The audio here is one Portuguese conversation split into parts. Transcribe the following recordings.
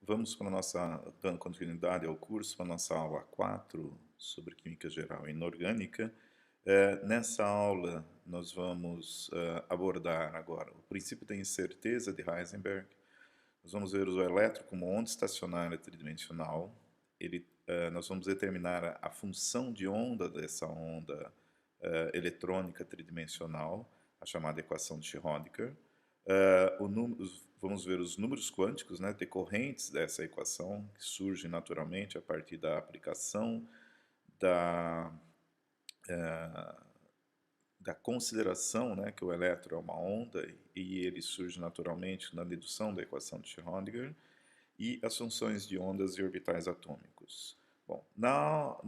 Vamos para a nossa, dando continuidade ao curso, para a nossa aula 4 sobre Química Geral e Inorgânica. Nessa aula, nós vamos abordar agora o princípio da incerteza de Heisenberg. Nós vamos ver o elétron como onda estacionária tridimensional. Nós vamos determinar a função de onda dessa onda eletrônica tridimensional, a chamada equação de Schrödinger. Vamos ver os números quânticos, né, decorrentes dessa equação, que surgem naturalmente a partir da aplicação da, da consideração, né, que o elétron é uma onda e ele surge naturalmente na dedução da equação de Schrödinger, e as funções de ondas e orbitais atômicos. Bom,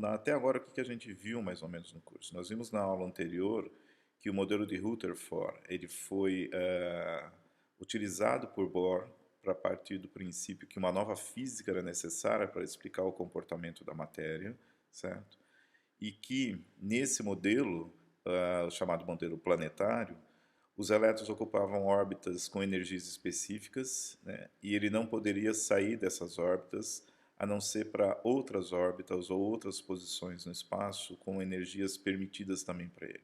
até agora o que a gente viu mais ou menos no curso? Nós vimos na aula anterior que o modelo de Rutherford ele foi utilizado por Bohr para partir do princípio que uma nova física era necessária para explicar o comportamento da matéria, certo? E que nesse modelo, chamado modelo planetário, os elétrons ocupavam órbitas com energias específicas, né, e ele não poderia sair dessas órbitas a não ser para outras órbitas ou outras posições no espaço com energias permitidas também para ele.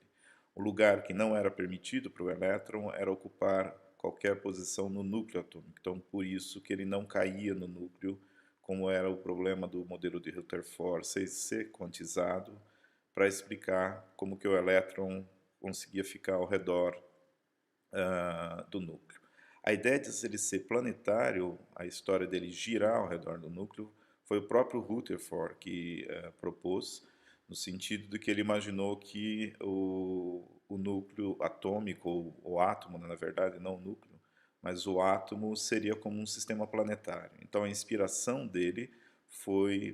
O lugar que não era permitido para o elétron era ocupar qualquer posição no núcleo atômico. Então, por isso que ele não caía no núcleo, como era o problema do modelo de Rutherford ser quantizado, para explicar como que o elétron conseguia ficar ao redor do núcleo. A ideia de ele ser planetário, a história dele girar ao redor do núcleo, foi o próprio Rutherford que propôs, no sentido de que ele imaginou que o núcleo atômico, ou o átomo, né, na verdade, não o núcleo, mas o átomo seria como um sistema planetário. Então a inspiração dele foi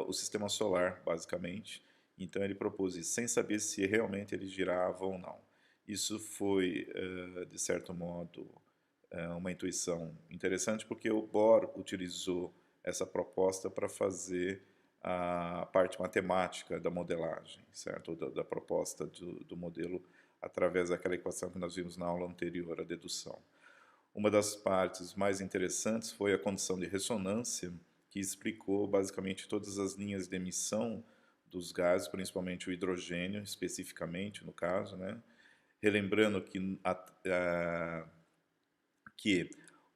o sistema solar, basicamente. Então ele propôs isso, sem saber se realmente ele girava ou não. Isso foi, de certo modo, uma intuição interessante, porque o Bohr utilizou essa proposta para fazer a parte matemática da modelagem, certo? Da proposta do modelo através daquela equação que nós vimos na aula anterior, a dedução. Uma das partes mais interessantes foi a condição de ressonância, que explicou basicamente todas as linhas de emissão dos gases, principalmente o hidrogênio, especificamente no caso, né? Relembrando que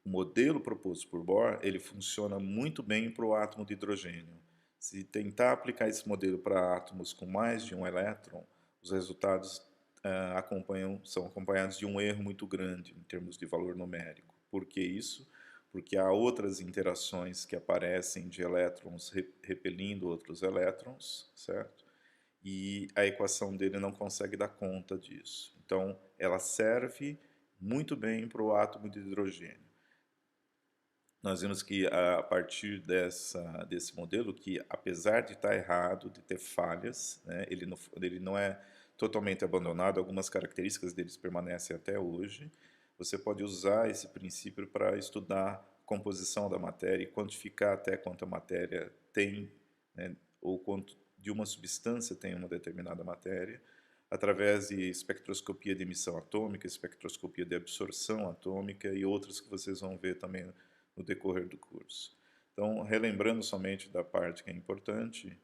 o modelo proposto por Bohr ele funciona muito bem para o átomo de hidrogênio. Se tentar aplicar esse modelo para átomos com mais de um elétron, os resultados são acompanhados de um erro muito grande em termos de valor numérico. Por que isso? Porque há outras interações que aparecem de elétrons repelindo outros elétrons, certo? E a equação dele não consegue dar conta disso. Então, ela serve muito bem para o átomo de hidrogênio. Nós vimos que a partir desse modelo, que apesar de estar errado, de ter falhas, né, ele não é totalmente abandonado, algumas características deles permanecem até hoje. Você pode usar esse princípio para estudar a composição da matéria e quantificar até quanto a matéria tem, né, ou quanto de uma substância tem uma determinada matéria, através de espectroscopia de emissão atômica, espectroscopia de absorção atômica e outras que vocês vão ver também no decorrer do curso. Então, relembrando somente da parte que é importante,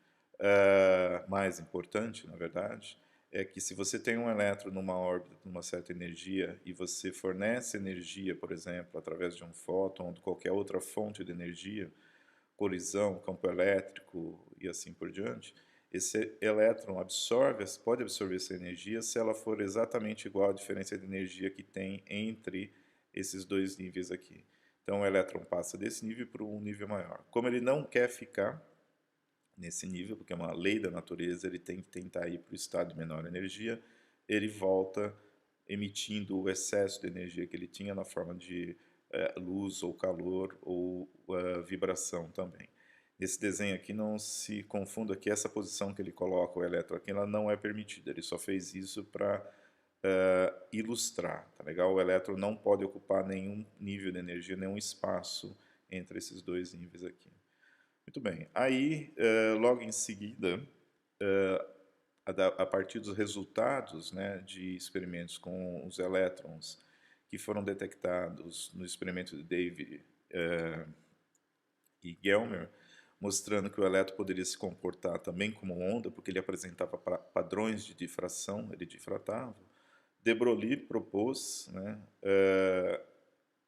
mais importante, na verdade, é que se você tem um elétron numa órbita de uma certa energia e você fornece energia, por exemplo, através de um fóton ou de qualquer outra fonte de energia, colisão, campo elétrico e assim por diante, esse elétron pode absorver essa energia se ela for exatamente igual à diferença de energia que tem entre esses dois níveis aqui. Então o elétron passa desse nível para um nível maior. Como ele não quer ficar nesse nível, porque é uma lei da natureza, ele tem que tentar ir para o estado de menor energia, ele volta emitindo o excesso de energia que ele tinha na forma de luz ou calor ou vibração também. Esse desenho aqui não se confunda que essa posição que ele coloca o elétron aqui, ela não é permitida, ele só fez isso para ilustrar, tá legal? O elétron não pode ocupar nenhum nível de energia, nenhum espaço entre esses dois níveis aqui. Muito bem. Aí, logo em seguida, a partir dos resultados, né, de experimentos com os elétrons que foram detectados no experimento de David e Gelmer, mostrando que o elétron poderia se comportar também como onda, porque ele apresentava padrões de difração, ele difratava. De Broglie propôs, né,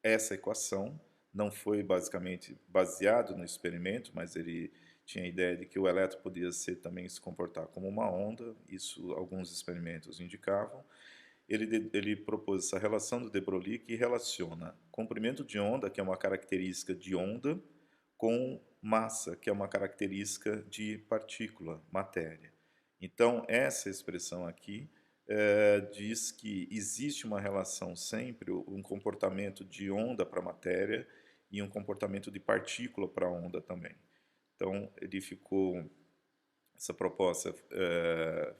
essa equação, não foi basicamente baseado no experimento, mas ele tinha a ideia de que o elétron podia também se comportar como uma onda, isso alguns experimentos indicavam. Ele propôs essa relação do de Broglie que relaciona comprimento de onda, que é uma característica de onda, com massa, que é uma característica de partícula, matéria. Então, essa expressão aqui diz que existe uma relação sempre, um comportamento de onda para matéria e um comportamento de partícula para onda também. Então, essa proposta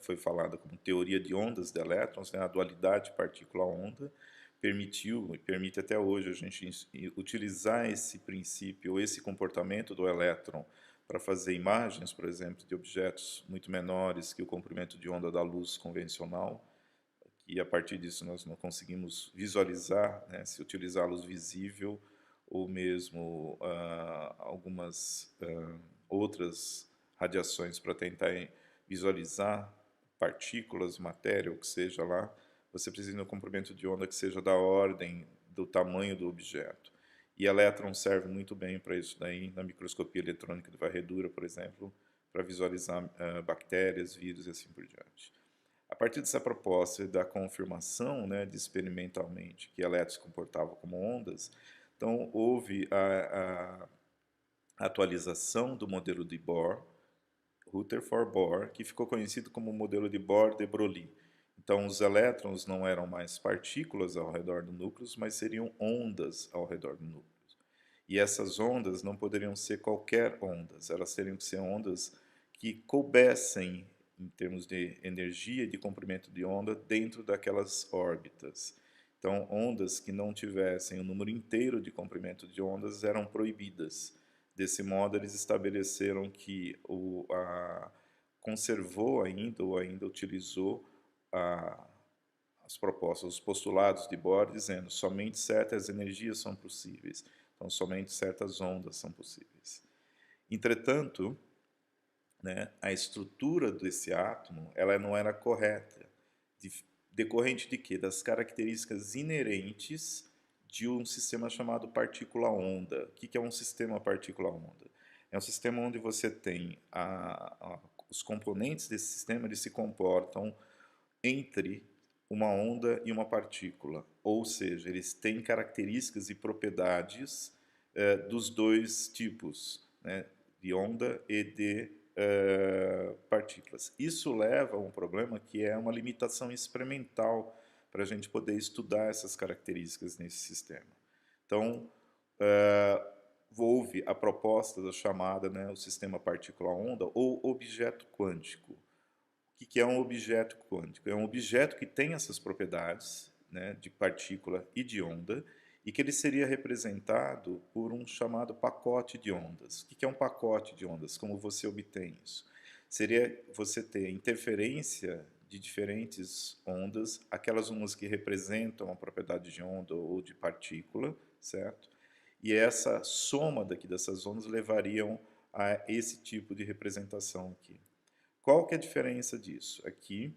foi falada como teoria de ondas de elétrons, né, a dualidade partícula-onda, permitiu e permite até hoje a gente utilizar esse princípio, esse comportamento do elétron para fazer imagens, por exemplo, de objetos muito menores que o comprimento de onda da luz convencional, e a partir disso nós não conseguimos visualizar, né, se utilizá-los visível ou mesmo algumas outras radiações para tentar visualizar partículas, matéria, ou que seja lá, você precisa de um comprimento de onda que seja da ordem do tamanho do objeto. E elétron serve muito bem para isso daí, na microscopia eletrônica de varredura, por exemplo, para visualizar bactérias, vírus e assim por diante. A partir dessa proposta e da confirmação, né, de experimentalmente que elétrons se comportavam como ondas, então houve a atualização do modelo de Bohr, Rutherford-Bohr, que ficou conhecido como o modelo de Bohr-de Broglie. Então, os elétrons não eram mais partículas ao redor do núcleo, mas seriam ondas ao redor do núcleo. E essas ondas não poderiam ser qualquer ondas, elas teriam que ser ondas que coubessem, em termos de energia e de comprimento de onda, dentro daquelas órbitas. Então, ondas que não tivessem o número inteiro de comprimento de ondas eram proibidas. Desse modo, eles estabeleceram que conservou ainda, ou ainda utilizou as propostas, os postulados de Bohr, dizendo somente certas energias são possíveis. Então, somente certas ondas são possíveis. Entretanto, né, a estrutura desse átomo ela não era correta, decorrente de quê? Das características inerentes de um sistema chamado partícula-onda. O que é um sistema partícula-onda? É um sistema onde você tem os componentes desse sistema, eles se comportam entre uma onda e uma partícula, ou seja, eles têm características e propriedades dos dois tipos, né, de onda e de partículas. Isso leva a um problema que é uma limitação experimental para a gente poder estudar essas características nesse sistema. Então, houve a proposta da chamada, né, o sistema partícula-onda ou objeto quântico. O que é um objeto quântico? É um objeto que tem essas propriedades, né, de partícula e de onda, e que ele seria representado por um chamado pacote de ondas. O que é um pacote de ondas? Como você obtém isso? Seria você ter interferência de diferentes ondas, aquelas ondas que representam a propriedade de onda ou de partícula, certo? E essa soma dessas ondas levariam a esse tipo de representação aqui. Qual que é a diferença disso? Aqui,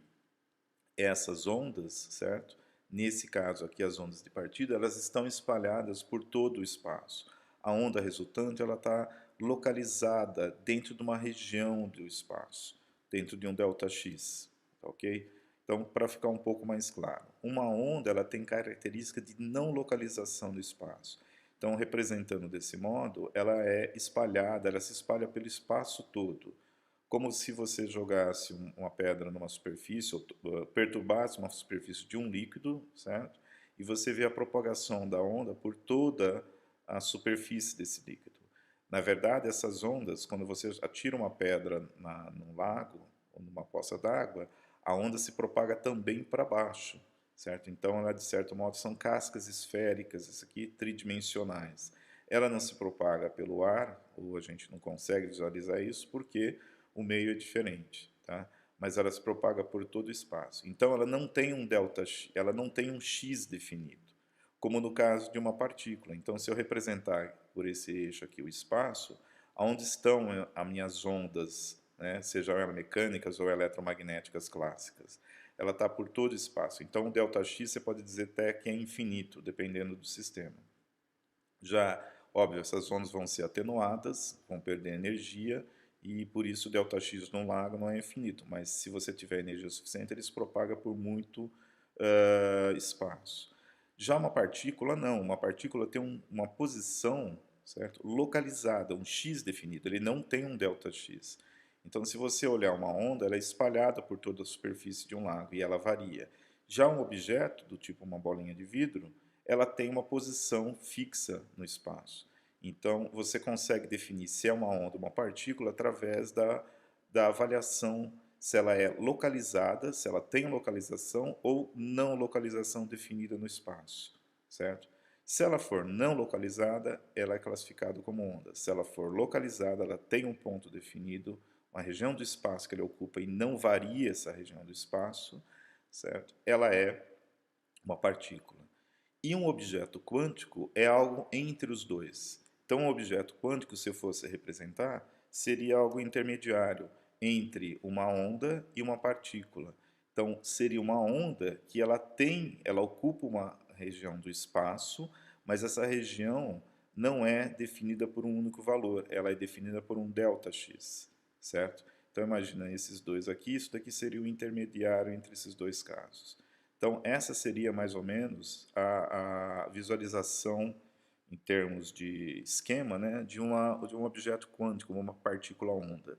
essas ondas, certo? Nesse caso aqui, as ondas de partida, elas estão espalhadas por todo o espaço. A onda resultante, ela está localizada dentro de uma região do espaço, dentro de um ΔX, ok? Então, para ficar um pouco mais claro, uma onda, ela tem característica de não localização do espaço. Então, representando desse modo, ela é espalhada, ela se espalha pelo espaço todo, como se você jogasse uma pedra numa superfície, ou perturbasse uma superfície de um líquido, certo? E você vê a propagação da onda por toda a superfície desse líquido. Na verdade, essas ondas, quando você atira uma pedra num lago ou numa poça d'água, a onda se propaga também para baixo, certo? Então, ela, de certo modo, são cascas esféricas, isso aqui, tridimensionais. Ela não se propaga pelo ar, ou a gente não consegue visualizar isso, porque o meio é diferente, tá? Mas ela se propaga por todo o espaço. Então, ela não tem um ΔX, ela não tem um x definido, como no caso de uma partícula. Então, se eu representar por esse eixo aqui o espaço, Aonde estão as minhas ondas, né, sejam elas mecânicas ou eletromagnéticas clássicas? Ela está por todo o espaço. Então, o ΔX você pode dizer até que é infinito, dependendo do sistema. Já, óbvio, essas ondas vão ser atenuadas, vão perder energia, e por isso o ΔX no lago não é infinito, mas se você tiver energia suficiente, ele se propaga por muito espaço. Já uma partícula, não. Uma partícula tem uma posição, certo, localizada, um x definido, ele não tem um ΔX. Então, se você olhar uma onda, ela é espalhada por toda a superfície de um lago e ela varia. Já um objeto, do tipo uma bolinha de vidro, ela tem uma posição fixa no espaço. Então, você consegue definir se é uma onda ou uma partícula através da avaliação se ela é localizada, se ela tem localização ou não localização definida no espaço, certo? Se ela for não localizada, ela é classificada como onda. Se ela for localizada, ela tem um ponto definido, uma região do espaço que ele ocupa e não varia essa região do espaço, certo? Ela é uma partícula. E um objeto quântico é algo entre os dois. Então, um objeto quântico, se eu fosse representar, seria algo intermediário entre uma onda e uma partícula. Então, seria uma onda que ela ocupa uma região do espaço, mas essa região não é definida por um único valor, ela é definida por um ΔX, certo? Então, imagina esses dois aqui, isso daqui seria o intermediário entre esses dois casos. Então, essa seria mais ou menos a visualização em termos de esquema, né, de um objeto quântico, uma partícula onda.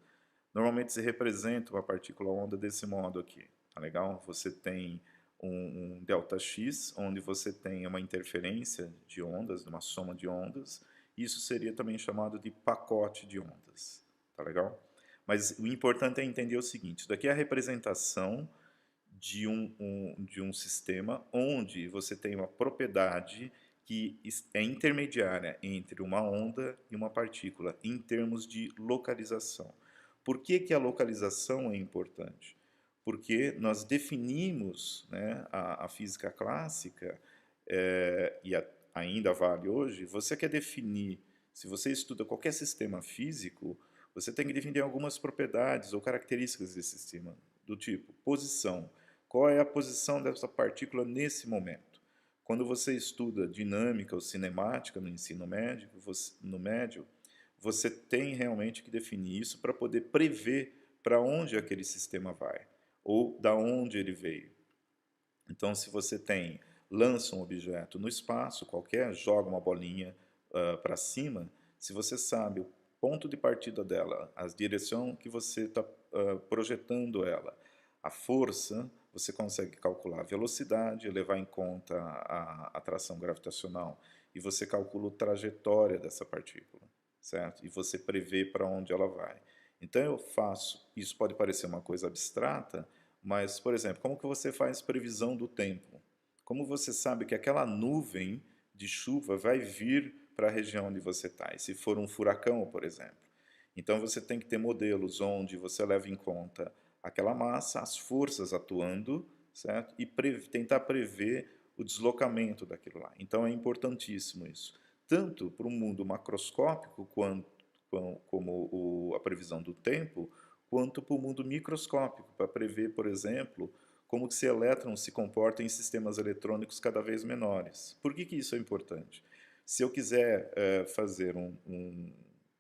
Normalmente se representa uma partícula onda desse modo aqui, tá legal? Você tem um ΔX, onde você tem uma interferência de ondas, uma soma de ondas. Isso seria também chamado de pacote de ondas, tá legal? Mas o importante é entender o seguinte, isso daqui é a representação de um sistema onde você tem uma propriedade que é intermediária entre uma onda e uma partícula em termos de localização. Por que que a localização é importante? Porque nós definimos, né, a física clássica, ainda vale hoje, você quer definir, se você estuda qualquer sistema físico, você tem que definir algumas propriedades ou características desse sistema, do tipo posição. Qual é a posição dessa partícula nesse momento? Quando você estuda dinâmica ou cinemática no ensino médio, você tem realmente que definir isso para poder prever para onde aquele sistema vai ou da onde ele veio. Então, se você lança um objeto no espaço qualquer, joga uma bolinha para cima, se você sabe o ponto de partida dela, a direção que você está projetando ela, a força, você consegue calcular a velocidade, levar em conta a atração gravitacional e você calcula a trajetória dessa partícula, certo? E você prevê para onde ela vai. Então eu faço, isso pode parecer uma coisa abstrata, mas, por exemplo, como que você faz previsão do tempo? Como você sabe que aquela nuvem de chuva vai vir para a região onde você está? E se for um furacão, por exemplo? Então você tem que ter modelos onde você leva em conta aquela massa, as forças atuando, certo? E tentar prever o deslocamento daquilo lá. Então é importantíssimo isso, tanto para o mundo macroscópico como a previsão do tempo, quanto para o mundo microscópico, para prever, por exemplo, como que esse elétron se comporta em sistemas eletrônicos cada vez menores. Por que isso é importante? Se eu quiser fazer um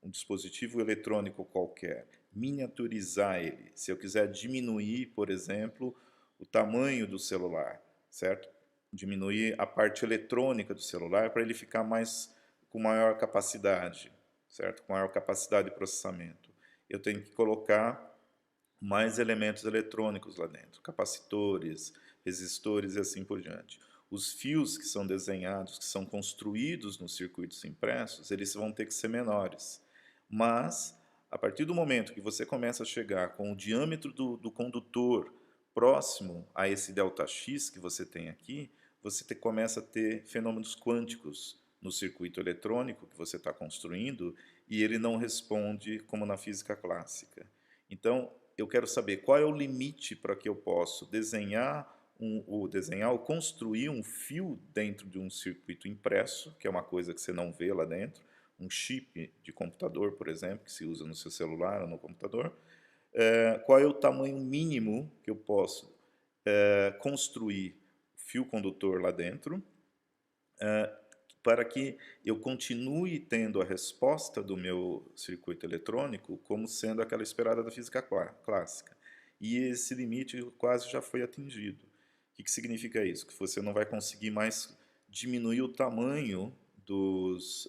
dispositivo eletrônico qualquer, miniaturizar ele, se eu quiser diminuir, por exemplo, o tamanho do celular, certo? Diminuir a parte eletrônica do celular para ele ficar com maior capacidade, certo? Com maior capacidade de processamento. Eu tenho que colocar mais elementos eletrônicos lá dentro, capacitores, resistores e assim por diante. Os fios que são desenhados, que são construídos nos circuitos impressos, eles vão ter que ser menores. Mas, a partir do momento que você começa a chegar com o diâmetro do condutor próximo a esse ΔX que você tem aqui, você começa a ter fenômenos quânticos no circuito eletrônico que você está construindo e ele não responde como na física clássica. Então, eu quero saber qual é o limite para que eu possa desenhar ou construir um fio dentro de um circuito impresso, que é uma coisa que você não vê lá dentro, um chip de computador, por exemplo, que se usa no seu celular ou no computador, qual é o tamanho mínimo que eu posso construir fio condutor lá dentro, para que eu continue tendo a resposta do meu circuito eletrônico como sendo aquela esperada da física clássica. E esse limite quase já foi atingido. O que significa isso? Que você não vai conseguir mais diminuir o tamanho dos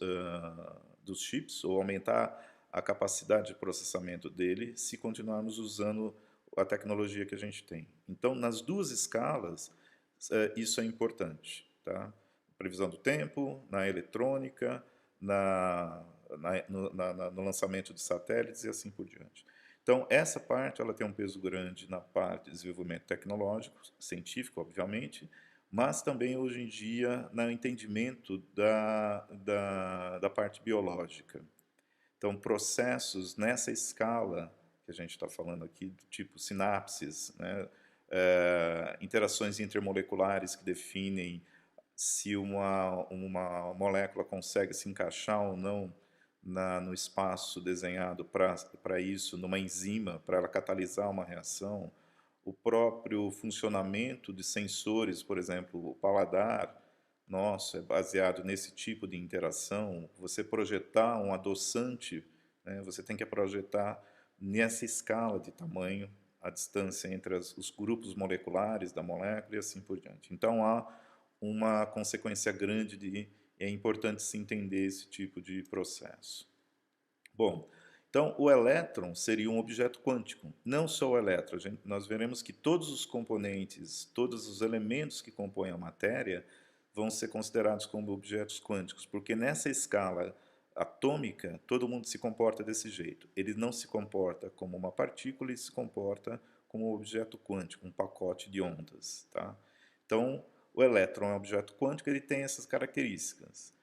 chips ou aumentar a capacidade de processamento dele se continuarmos usando a tecnologia que a gente tem. Então, nas duas escalas, isso é importante, tá? Previsão do tempo, na eletrônica, no lançamento de satélites e assim por diante. Então, essa parte ela tem um peso grande na parte de desenvolvimento tecnológico, científico, obviamente, mas também hoje em dia no entendimento da parte biológica. Então, processos nessa escala que a gente está falando aqui, do tipo sinapses, né, interações intermoleculares que definem se uma molécula consegue se encaixar ou não no espaço desenhado para isso, numa enzima, para ela catalisar uma reação, o próprio funcionamento de sensores, por exemplo, o paladar nosso é baseado nesse tipo de interação. Você projetar um adoçante, né, você tem que projetar nessa escala de tamanho, a distância entre os grupos moleculares da molécula e assim por diante. Então, há uma consequência grande é importante se entender esse tipo de processo. Bom, então o elétron seria um objeto quântico, não só o elétron. Nós veremos que todos os componentes, todos os elementos que compõem a matéria vão ser considerados como objetos quânticos, porque nessa escala atômica todo mundo se comporta desse jeito. Ele não se comporta como uma partícula, ele se comporta como um objeto quântico, um pacote de ondas, tá? Então, o elétron é um objeto quântico, ele tem essas características.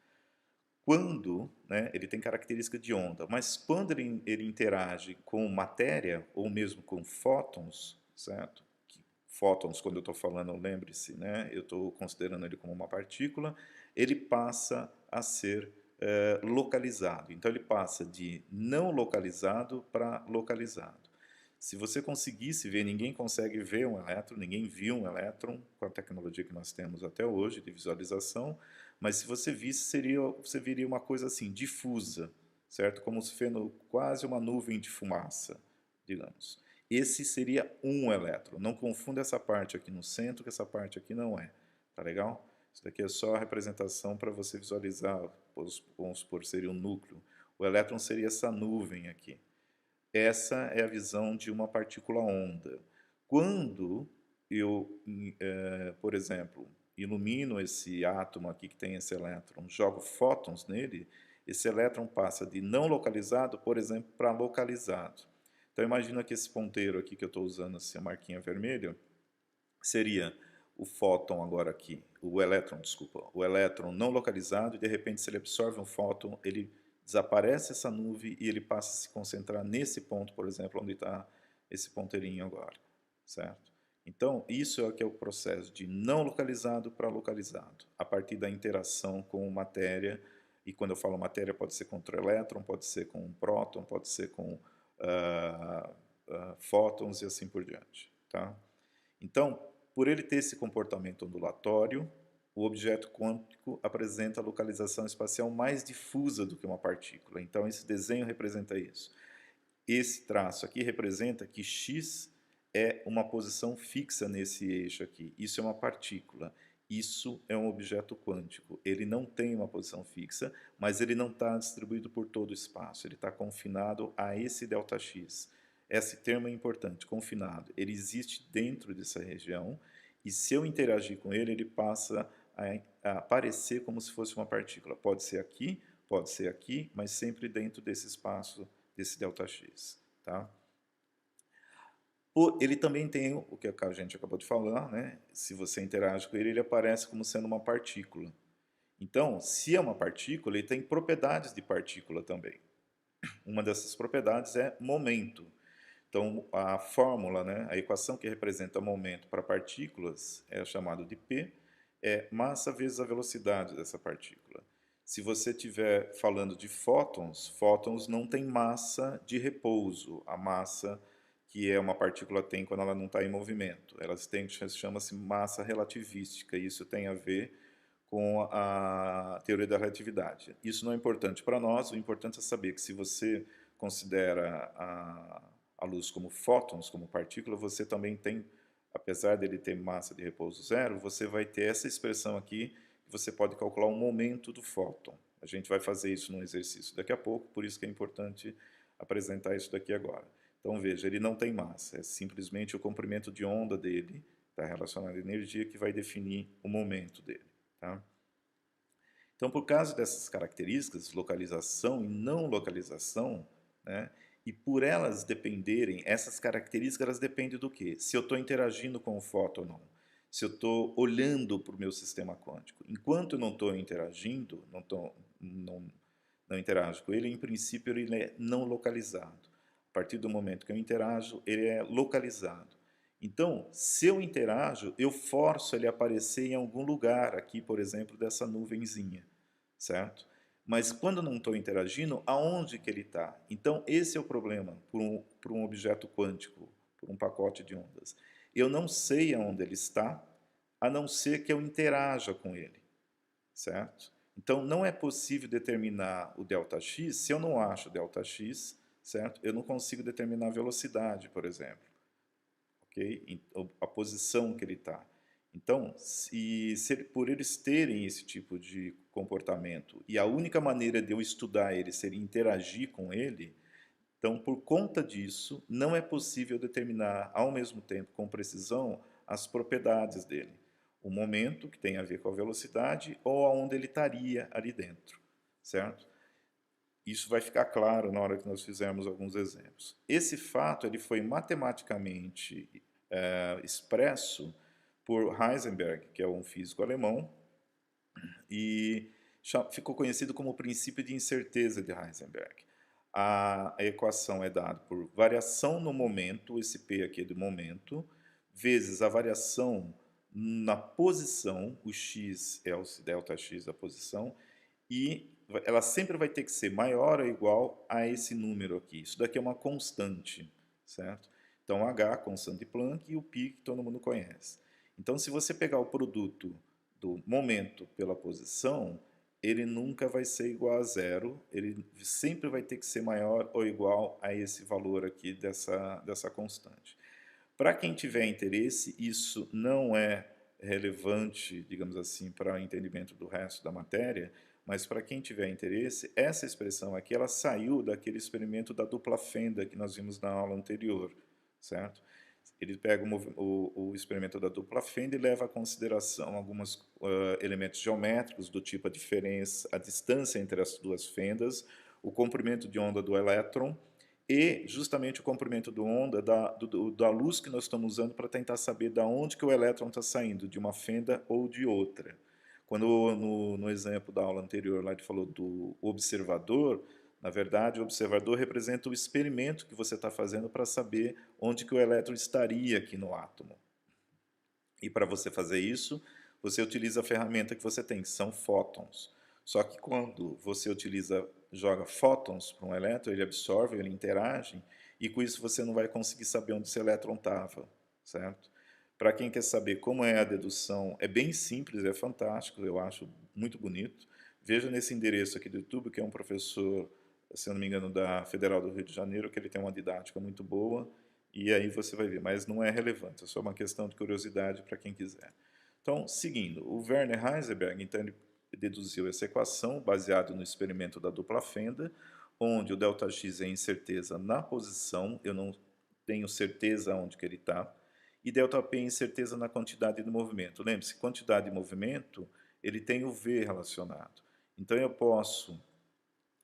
Quando, né, ele tem característica de onda, mas quando ele interage com matéria, ou mesmo com fótons, certo? Fótons, quando eu estou falando, lembre-se, né, eu estou considerando ele como uma partícula, ele passa a ser localizado. Então, ele passa de não localizado para localizado. Se você conseguisse ver, ninguém consegue ver um elétron, ninguém viu um elétron com a tecnologia que nós temos até hoje de visualização, mas se você visse, você veria uma coisa assim, difusa, certo? Como se fosse quase uma nuvem de fumaça, digamos. Esse seria um elétron. Não confunda essa parte aqui no centro, que essa parte aqui não é. Tá legal? Isso daqui é só a representação para você visualizar, vamos supor, seria um núcleo. O elétron seria essa nuvem aqui. Essa é a visão de uma partícula onda. Quando eu, por exemplo, ilumino esse átomo aqui que tem esse elétron, jogo fótons nele, esse elétron passa de não localizado, por exemplo, para localizado. Então imagina que esse ponteiro aqui que eu estou usando, assim, a marquinha vermelha, seria o fóton agora aqui, o elétron, desculpa, o elétron não localizado, e de repente se ele absorve um fóton, ele desaparece essa nuvem e ele passa a se concentrar nesse ponto, por exemplo, onde está esse ponteirinho agora, certo? Então, isso é o que é o processo de não localizado para localizado, a partir da interação com matéria, e quando eu falo matéria pode ser com elétron, pode ser com um próton, pode ser com fótons e assim por diante, tá? Então, por ele ter esse comportamento ondulatório, o objeto quântico apresenta a localização espacial mais difusa do que uma partícula. Então, esse desenho representa isso. Esse traço aqui representa que x é uma posição fixa nesse eixo aqui. Isso é uma partícula. Isso é um objeto quântico. Ele não tem uma posição fixa, mas ele não está distribuído por todo o espaço. Ele está confinado a esse ΔX. Esse termo é importante, confinado. Ele existe dentro dessa região e se eu interagir com ele, ele passa a aparecer como se fosse uma partícula. Pode ser aqui, mas sempre dentro desse espaço, desse ΔX. Tá? Ele também tem o que a gente acabou de falar, né? Se você interage com ele, ele aparece como sendo uma partícula. Então, se é uma partícula, ele tem propriedades de partícula também. Uma dessas propriedades é momento. Então, a fórmula, né, a equação que representa momento para partículas é chamada de P, é massa vezes a velocidade dessa partícula. Se você estiver falando de fótons, fótons não tem massa de repouso, a massa que é uma partícula tem quando ela não está em movimento. Elas têm, chama-se massa relativística, e isso tem a ver com a teoria da relatividade. Isso não é importante para nós, o importante é saber que se você considera a luz como fótons, como partícula, você também tem, apesar dele ter massa de repouso zero, você vai ter essa expressão aqui, que você pode calcular o momento do fóton. A gente vai fazer isso num exercício daqui a pouco, por isso que é importante apresentar isso daqui agora. Então veja, ele não tem massa, é simplesmente o comprimento de onda dele, está relacionado à energia, que vai definir o momento dele. Tá? Então, por causa dessas características, localização e não localização, né, e por elas dependerem, essas características elas dependem do quê? Se eu estou interagindo com o fóton ou não. Se eu estou olhando para o meu sistema quântico. Enquanto eu não estou interagindo, não interajo com ele, em princípio ele é não localizado. A partir do momento que eu interajo, ele é localizado. Então, se eu interajo, eu forço ele a aparecer em algum lugar, aqui, por exemplo, dessa nuvenzinha, certo? Mas quando eu não estou interagindo, aonde que ele está? Então, esse é o problema por um objeto quântico, por um pacote de ondas. Eu não sei aonde ele está, a não ser que eu interaja com ele, certo? Então, não é possível determinar o ΔX se eu não acho o ΔX, certo? Eu não consigo determinar a velocidade, por exemplo. Okay? A posição que ele está. Então, por eles terem esse tipo de comportamento e a única maneira de eu estudar ele seria interagir com ele, então, por conta disso, não é possível determinar ao mesmo tempo, com precisão, as propriedades dele. O momento, que tem a ver com a velocidade, ou aonde ele estaria ali dentro, certo? Isso vai ficar claro na hora que nós fizermos alguns exemplos. Esse fato ele foi matematicamente expresso por Heisenberg, que é um físico alemão, e ficou conhecido como o princípio de incerteza de Heisenberg. A equação é dada por variação no momento, esse P aqui é do momento, vezes a variação na posição, o x é o ΔX da posição, e ela sempre vai ter que ser maior ou igual a esse número aqui. Isso daqui é uma constante, certo? Então, H, constante de Planck, e o π, que todo mundo conhece. Então, se você pegar o produto do momento pela posição, ele nunca vai ser igual a zero, ele sempre vai ter que ser maior ou igual a esse valor aqui dessa constante. Para quem tiver interesse, isso não é relevante, digamos assim, para o entendimento do resto da matéria, mas para quem tiver interesse, essa expressão aqui, ela saiu daquele experimento da dupla fenda que nós vimos na aula anterior, certo? Ele pega o experimento da dupla fenda e leva à consideração alguns elementos geométricos do tipo a diferença, a distância entre as duas fendas, o comprimento de onda do elétron e justamente o comprimento de onda da luz que nós estamos usando para tentar saber de onde que o elétron está saindo, de uma fenda ou de outra. Quando no exemplo da aula anterior lá ele falou do observador, na verdade o observador representa o experimento que você está fazendo para saber onde que o elétron estaria aqui no átomo. E para você fazer isso, você utiliza a ferramenta que você tem, que são fótons. Só que quando você joga fótons para um elétron, ele absorve, ele interage, e com isso você não vai conseguir saber onde esse elétron estava, certo? Para quem quer saber como é a dedução, é bem simples, é fantástico, eu acho muito bonito. Veja nesse endereço aqui do YouTube, que é um professor, se eu não me engano, da Federal do Rio de Janeiro, que ele tem uma didática muito boa, e aí você vai ver, mas não é relevante, é só uma questão de curiosidade para quem quiser. Então, seguindo, o Werner Heisenberg, então, ele deduziu essa equação baseado no experimento da dupla fenda, onde o ΔX é incerteza na posição, eu não tenho certeza onde que ele está, e ΔP é incerteza na quantidade de movimento. Lembre-se, quantidade de movimento, ele tem o V relacionado. Então, eu posso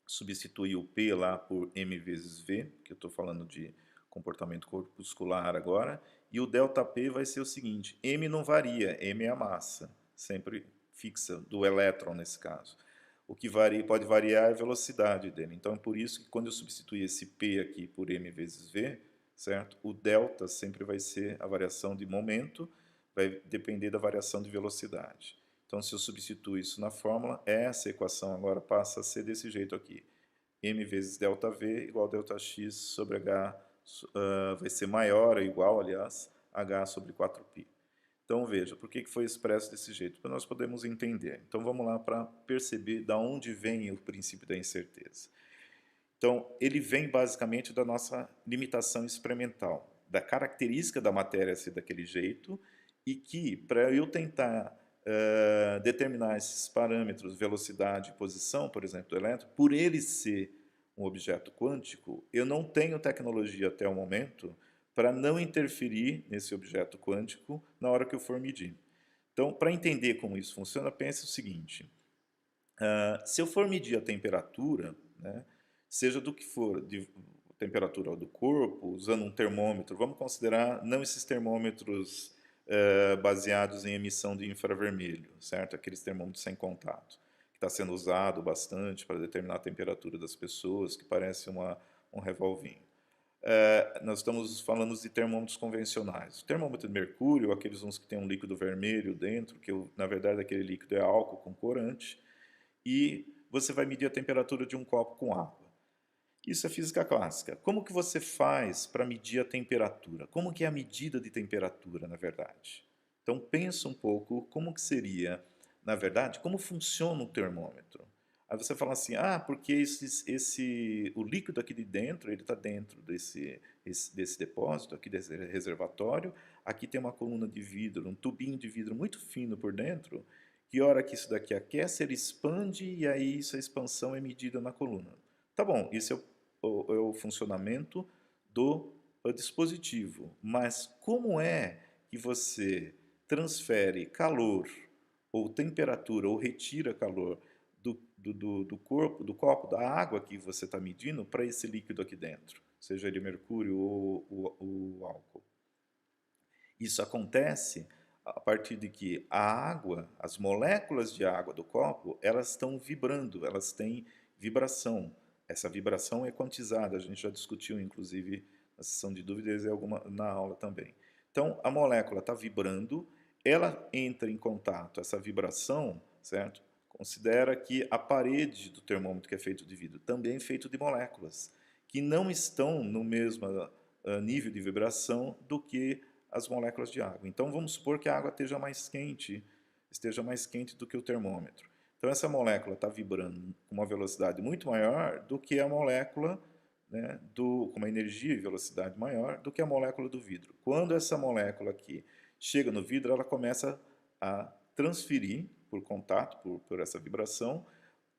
substituir o P lá por M vezes V, que eu estou falando de comportamento corpuscular agora, e o ΔP vai ser o seguinte, M não varia, M é a massa, sempre fixa, do elétron nesse caso. O que pode variar é a velocidade dele. Então, é por isso que quando eu substituir esse P aqui por M vezes V, certo? O delta sempre vai ser a variação de momento, vai depender da variação de velocidade. Então, se eu substituo isso na fórmula, essa equação agora passa a ser desse jeito aqui. M vezes ΔV igual a ΔX sobre H, vai ser maior ou igual, aliás, H sobre 4π. Então, veja, por que foi expresso desse jeito? Para nós podermos entender. Então, vamos lá para perceber de onde vem o princípio da incerteza. Então, ele vem basicamente da nossa limitação experimental, da característica da matéria ser daquele jeito, e que, para eu tentar determinar esses parâmetros, velocidade e posição, por exemplo, do elétron, por ele ser um objeto quântico, eu não tenho tecnologia até o momento para não interferir nesse objeto quântico na hora que eu for medir. Então, para entender como isso funciona, pense o seguinte: se eu for medir a temperatura, né, seja do que for, de temperatura do corpo, usando um termômetro, vamos considerar não esses termômetros baseados em emissão de infravermelho, certo? Aqueles termômetros sem contato, que está sendo usado bastante para determinar a temperatura das pessoas, que parece um revolvinho. Nós estamos falando de termômetros convencionais. O termômetro de mercúrio, aqueles uns que tem um líquido vermelho dentro, que na verdade aquele líquido é álcool com corante, e você vai medir a temperatura de um copo com água. Isso é física clássica. Como que você faz para medir a temperatura? Como que é a medida de temperatura, na verdade? Então pensa um pouco como que seria, na verdade, como funciona um termômetro. Aí você fala assim, porque o líquido aqui de dentro, ele está dentro desse depósito, aqui desse reservatório, aqui tem uma coluna de vidro, um tubinho de vidro muito fino por dentro, que hora que isso daqui aquece, ele expande e aí essa expansão é medida na coluna. Tá bom, isso é o funcionamento do dispositivo, mas como é que você transfere calor ou temperatura ou retira calor do corpo, do copo, da água que você está medindo para esse líquido aqui dentro, seja ele mercúrio ou o álcool? Isso acontece a partir de que a água, as moléculas de água do copo, elas estão vibrando, elas têm vibração. Essa vibração é quantizada, a gente já discutiu, inclusive, na sessão de dúvidas e na aula também. Então, a molécula está vibrando, ela entra em contato, essa vibração, certo? Considera que a parede do termômetro, que é feito de vidro, também é feito de moléculas, que não estão no mesmo nível de vibração do que as moléculas de água. Então, vamos supor que a água esteja mais quente do que o termômetro. Então, essa molécula está vibrando com uma velocidade muito maior do que a molécula, né, com uma energia e velocidade maior do que a molécula do vidro. Quando essa molécula aqui chega no vidro, ela começa a transferir, por contato, por essa vibração,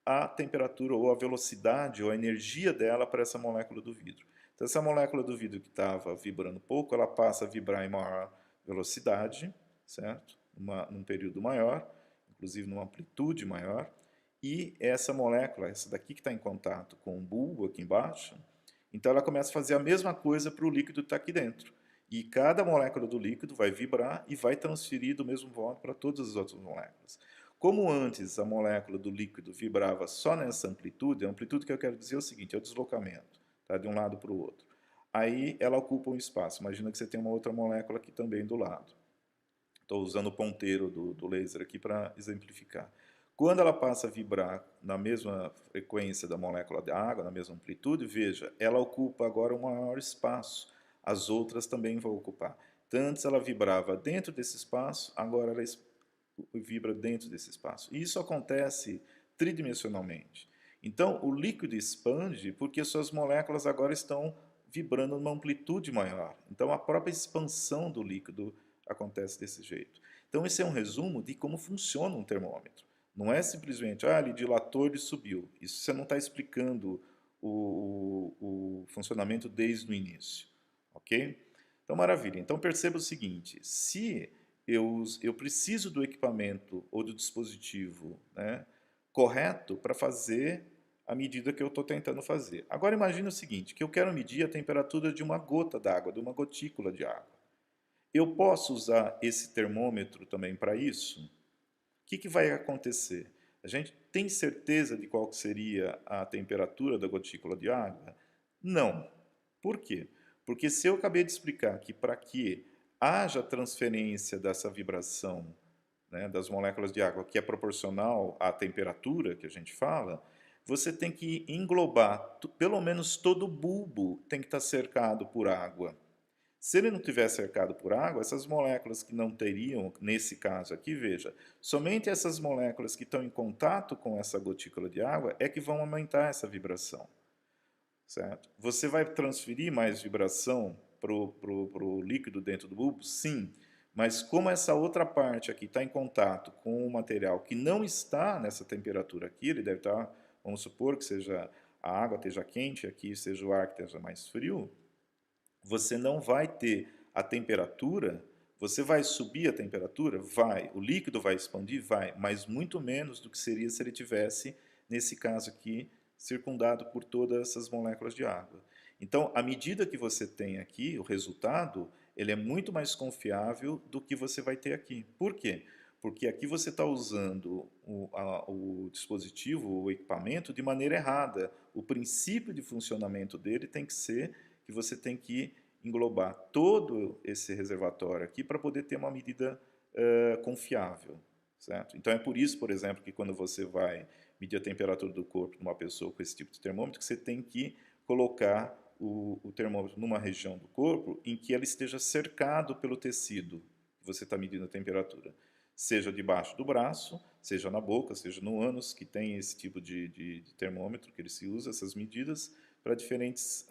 a temperatura ou a velocidade ou a energia dela para essa molécula do vidro. Então, essa molécula do vidro que estava vibrando pouco, ela passa a vibrar em maior velocidade, certo? Num período maior, inclusive numa amplitude maior, e essa molécula, essa daqui que está em contato com o bulbo aqui embaixo, então ela começa a fazer a mesma coisa para o líquido que está aqui dentro. E cada molécula do líquido vai vibrar e vai transferir do mesmo modo para todas as outras moléculas. Como antes a molécula do líquido vibrava só nessa amplitude, a amplitude que eu quero dizer é o seguinte, é o deslocamento, tá, de um lado para o outro. Aí ela ocupa um espaço. Imagina que você tem uma outra molécula aqui também do lado. Estou usando o ponteiro do laser aqui para exemplificar. Quando ela passa a vibrar na mesma frequência da molécula de água, na mesma amplitude, veja, ela ocupa agora um maior espaço. As outras também vão ocupar. Então, antes ela vibrava dentro desse espaço, agora ela vibra dentro desse espaço. E isso acontece tridimensionalmente. Então, o líquido expande porque suas moléculas agora estão vibrando numa amplitude maior. Então, a própria expansão do líquido acontece desse jeito. Então, esse é um resumo de como funciona um termômetro. Não é simplesmente, ele dilatou, ele subiu. Isso você não está explicando o funcionamento desde o início. Ok? Então, maravilha. Então, perceba o seguinte, se eu preciso do equipamento ou do dispositivo, né, correto para fazer a medida que eu estou tentando fazer. Agora imagine o seguinte, que eu quero medir a temperatura de uma gota d'água, de uma gotícula de água. Eu posso usar esse termômetro também para isso? O que vai acontecer? A gente tem certeza de qual seria a temperatura da gotícula de água? Não. Por quê? Porque se eu acabei de explicar que para que haja transferência dessa vibração, né, das moléculas de água, que é proporcional à temperatura que a gente fala, você tem que englobar, pelo menos todo o bulbo tem que estar cercado por água. Se ele não tiver cercado por água, essas moléculas que não teriam, nesse caso aqui, veja, somente essas moléculas que estão em contato com essa gotícula de água é que vão aumentar essa vibração, certo? Você vai transferir mais vibração pro líquido dentro do bulbo? Sim, mas como essa outra parte aqui está em contato com o material que não está nessa temperatura aqui, ele deve estar, vamos supor que seja a água esteja quente, aqui seja o ar que esteja mais frio, você não vai ter a temperatura, você vai subir a temperatura? Vai. O líquido vai expandir? Vai. Mas muito menos do que seria se ele tivesse, nesse caso aqui, circundado por todas essas moléculas de água. Então, à medida que você tem aqui, o resultado, ele é muito mais confiável do que você vai ter aqui. Por quê? Porque aqui você está usando o dispositivo, o equipamento, de maneira errada. O princípio de funcionamento dele tem que ser que você tem que englobar todo esse reservatório aqui para poder ter uma medida confiável, certo? Então é por isso, por exemplo, que quando você vai medir a temperatura do corpo de uma pessoa com esse tipo de termômetro, que você tem que colocar o termômetro numa região do corpo em que ela esteja cercado pelo tecido que você está medindo a temperatura. Seja debaixo do braço, seja na boca, seja no ânus, que tem esse tipo de termômetro que ele se usa, essas medidas, para diferentes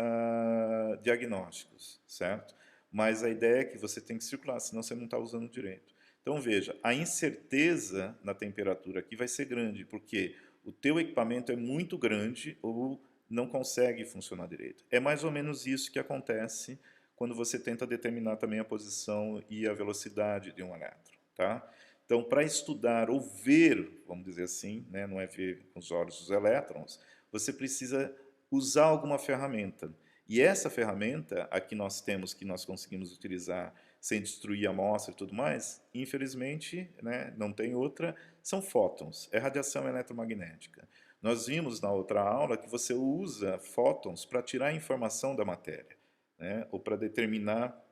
diagnósticos, certo? Mas a ideia é que você tem que circular, senão você não está usando direito. Então veja, a incerteza na temperatura aqui vai ser grande, porque o teu equipamento é muito grande ou não consegue funcionar direito. É mais ou menos isso que acontece quando você tenta determinar também a posição e a velocidade de um elétron, tá? Então, para estudar ou ver, vamos dizer assim, né, não é ver com os olhos os elétrons, você precisa usar alguma ferramenta. E essa ferramenta, a que nós temos, que nós conseguimos utilizar sem destruir a amostra e tudo mais, infelizmente, né, não tem outra, são fótons, é radiação eletromagnética. Nós vimos na outra aula que você usa fótons para tirar a informação da matéria, né, ou para determinar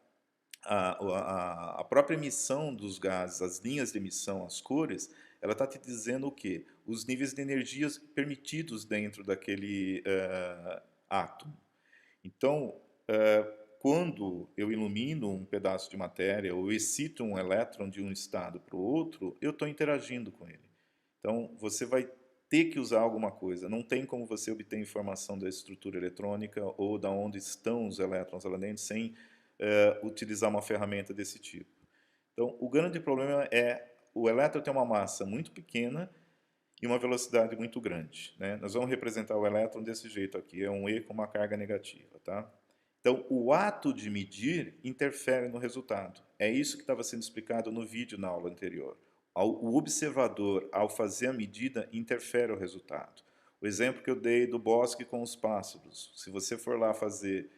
a própria emissão dos gases, as linhas de emissão, as cores, ela está te dizendo o quê? Os níveis de energias permitidos dentro daquele átomo. Então, quando eu ilumino um pedaço de matéria ou excito um elétron de um estado para o outro, eu estou interagindo com ele. Então, você vai ter que usar alguma coisa. Não tem como você obter informação da estrutura eletrônica ou da onde estão os elétrons lá dentro sem utilizar uma ferramenta desse tipo. Então, o grande problema é o elétron tem uma massa muito pequena e uma velocidade muito grande, né? Nós vamos representar o elétron desse jeito aqui, é um E com uma carga negativa, tá? Então, o ato de medir interfere no resultado. É isso que estava sendo explicado no vídeo na aula anterior. O observador, ao fazer a medida, interfere o resultado. O exemplo que eu dei do bosque com os pássaros. Se você for lá fazer,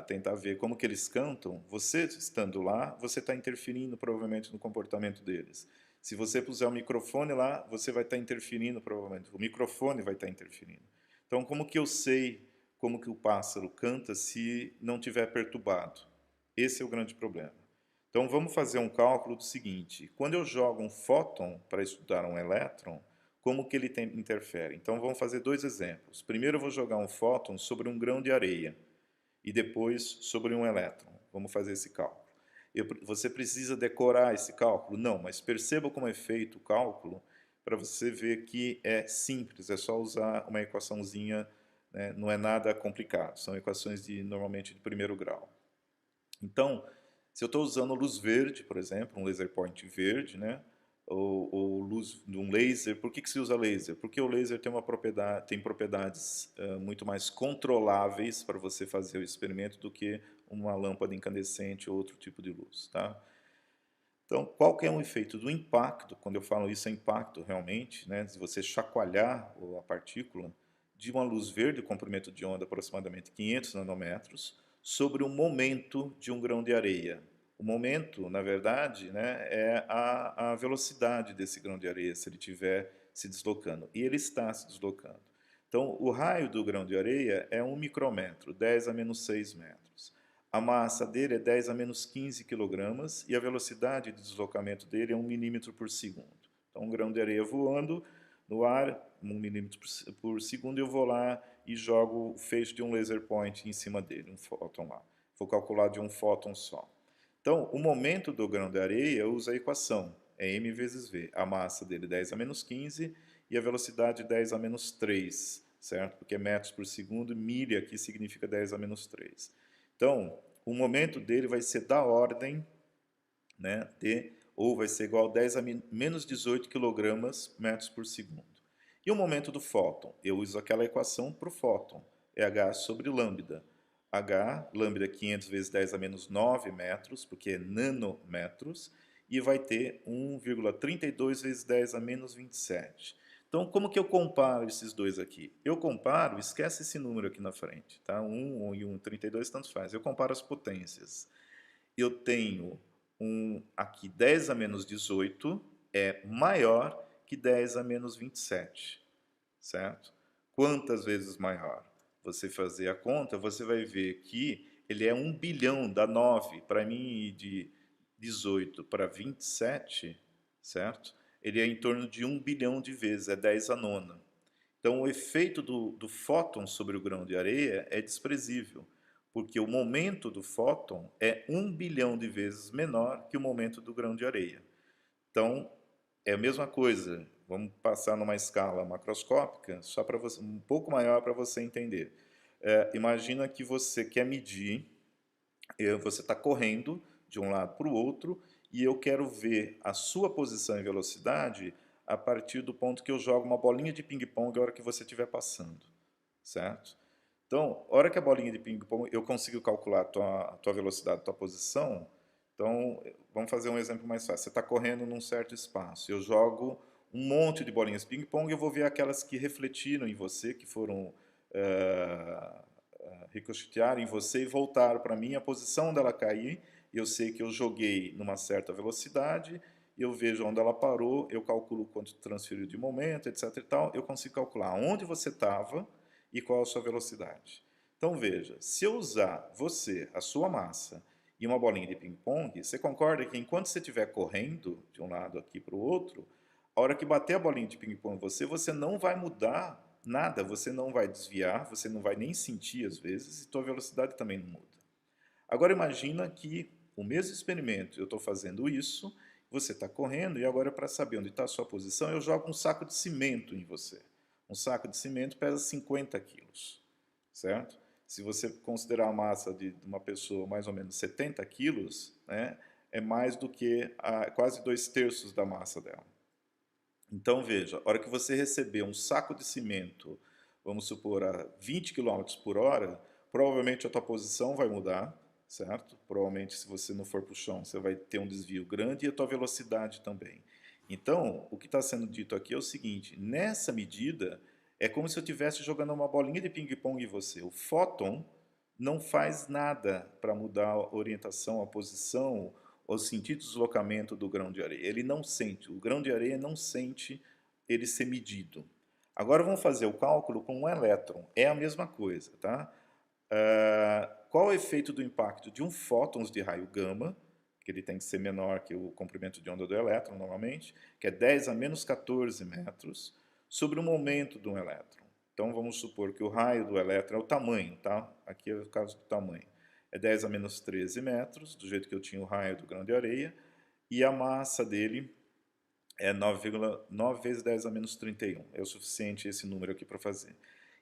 tentar ver como que eles cantam, você estando lá, você está interferindo provavelmente no comportamento deles. Se você puser o microfone lá, você vai estar interferindo provavelmente. O microfone vai estar interferindo. Então, como que eu sei como que o pássaro canta se não tiver perturbado? Esse é o grande problema. Então, vamos fazer um cálculo do seguinte. Quando eu jogo um fóton para estudar um elétron, como que ele interfere? Então, vamos fazer dois exemplos. Primeiro, eu vou jogar um fóton sobre um grão de areia e depois sobre um elétron. Vamos fazer esse cálculo. Você precisa decorar esse cálculo? Não, mas perceba como é feito o cálculo para você ver que é simples, é só usar uma equaçãozinha, né, não é nada complicado, são equações normalmente de primeiro grau. Então, se eu estou usando luz verde, por exemplo, um laser point verde, né, ou luz de um laser, por que se usa laser? Porque o laser tem tem propriedades muito mais controláveis para você fazer o experimento do que uma lâmpada incandescente ou outro tipo de luz, tá? Então, qual que é o efeito do impacto? Quando eu falo isso é impacto realmente, né? Se você chacoalhar a partícula de uma luz verde, comprimento de onda aproximadamente 500 nanômetros, sobre o momento de um grão de areia. O momento, na verdade, né, é a velocidade desse grão de areia, se ele estiver se deslocando. E ele está se deslocando. Então, o raio do grão de areia é 1 micrômetro, 10 a menos 6 metros. A massa dele é 10 a menos 15 quilogramas e a velocidade de deslocamento dele é 1 milímetro por segundo. Então, um grão de areia voando no ar, 1 milímetro por segundo, eu vou lá e jogo o feixe de um laser point em cima dele, um fóton lá. Vou calcular de um fóton só. Então, o momento do grão de areia, eu uso a equação, é m vezes v. A massa dele é 10 a menos 15 e a velocidade 10 a menos 3, certo? Porque é metros por segundo, milha aqui significa 10 a menos 3. Então, o momento dele vai ser da ordem, né, ou vai ser igual a 10 a menos 18 quilogramas metros por segundo. E o momento do fóton? Eu uso aquela equação para o fóton, é h sobre lambda. H, lambda é 500 vezes 10 a menos 9 metros, porque é nanômetros, e vai ter 1,32 vezes 10 a menos 27. Então, como que eu comparo esses dois aqui? Eu comparo, esquece esse número aqui na frente, tá? 1 e 1,32 tanto faz. Eu comparo as potências. Eu tenho aqui 10 a menos 18 é maior que 10 a menos 27, certo? Quantas vezes maior? Você fazer a conta, você vai ver que ele é 1 bilhão, dá 9. Para mim, de 18 para 27, certo? Ele é em torno de 1 bilhão de vezes, é 10 a nona. Então, o efeito do fóton sobre o grão de areia é desprezível, porque o momento do fóton é 1 bilhão de vezes menor que o momento do grão de areia. Então, é a mesma coisa. Vamos passar numa escala macroscópica, só para você, um pouco maior para você entender. Imagina que você quer medir, você está correndo de um lado para o outro, e eu quero ver a sua posição e velocidade a partir do ponto que eu jogo uma bolinha de ping-pong a hora que você estiver passando, certo? Então, a hora que a bolinha de ping-pong, eu consigo calcular a tua velocidade, a tua posição. Então, vamos fazer um exemplo mais fácil. Você está correndo num certo espaço, eu jogo um monte de bolinhas de ping-pong e eu vou ver aquelas que refletiram em você, que foram ricochetear em você e voltaram para mim, a posição dela cair, eu sei que eu joguei numa certa velocidade, eu vejo onde ela parou, eu calculo quanto transferiu de momento, etc e tal, eu consigo calcular onde você estava e qual a sua velocidade. Então veja, se eu usar você, a sua massa, e uma bolinha de ping-pong, você concorda que enquanto você estiver correndo de um lado aqui para o outro, a hora que bater a bolinha de ping-pong em você, você não vai mudar nada, você não vai desviar, você não vai nem sentir às vezes, e sua velocidade também não muda. Agora imagina que o mesmo experimento, eu estou fazendo isso, você está correndo, e agora para saber onde está a sua posição, eu jogo um saco de cimento em você. Um saco de cimento pesa 50 quilos, certo? Se você considerar a massa de uma pessoa mais ou menos 70 quilos, né, é mais do que quase 2/3 da massa dela. Então veja, a hora que você receber um saco de cimento, vamos supor, a 20 km por hora, provavelmente a tua posição vai mudar, certo? Provavelmente se você não for para o chão, você vai ter um desvio grande e a tua velocidade também. Então, o que está sendo dito aqui é o seguinte, nessa medida, é como se eu estivesse jogando uma bolinha de ping-pong em você. O fóton não faz nada para mudar a orientação, a posição, o sentido de deslocamento do grão de areia. Ele não sente, o grão de areia não sente ele ser medido. Agora vamos fazer o cálculo com um elétron. É a mesma coisa, tá? Qual o efeito do impacto de um fóton de raio gama, que ele tem que ser menor que o comprimento de onda do elétron, normalmente, que é 10 a menos 14 metros, sobre o momento de um elétron. Então vamos supor que o raio do elétron é o tamanho, tá? Aqui é o caso do tamanho. É 10 a menos 13 metros, do jeito que eu tinha o raio do grão de areia, e a massa dele é 9,9 vezes 10 a menos 31. É o suficiente esse número aqui para fazer.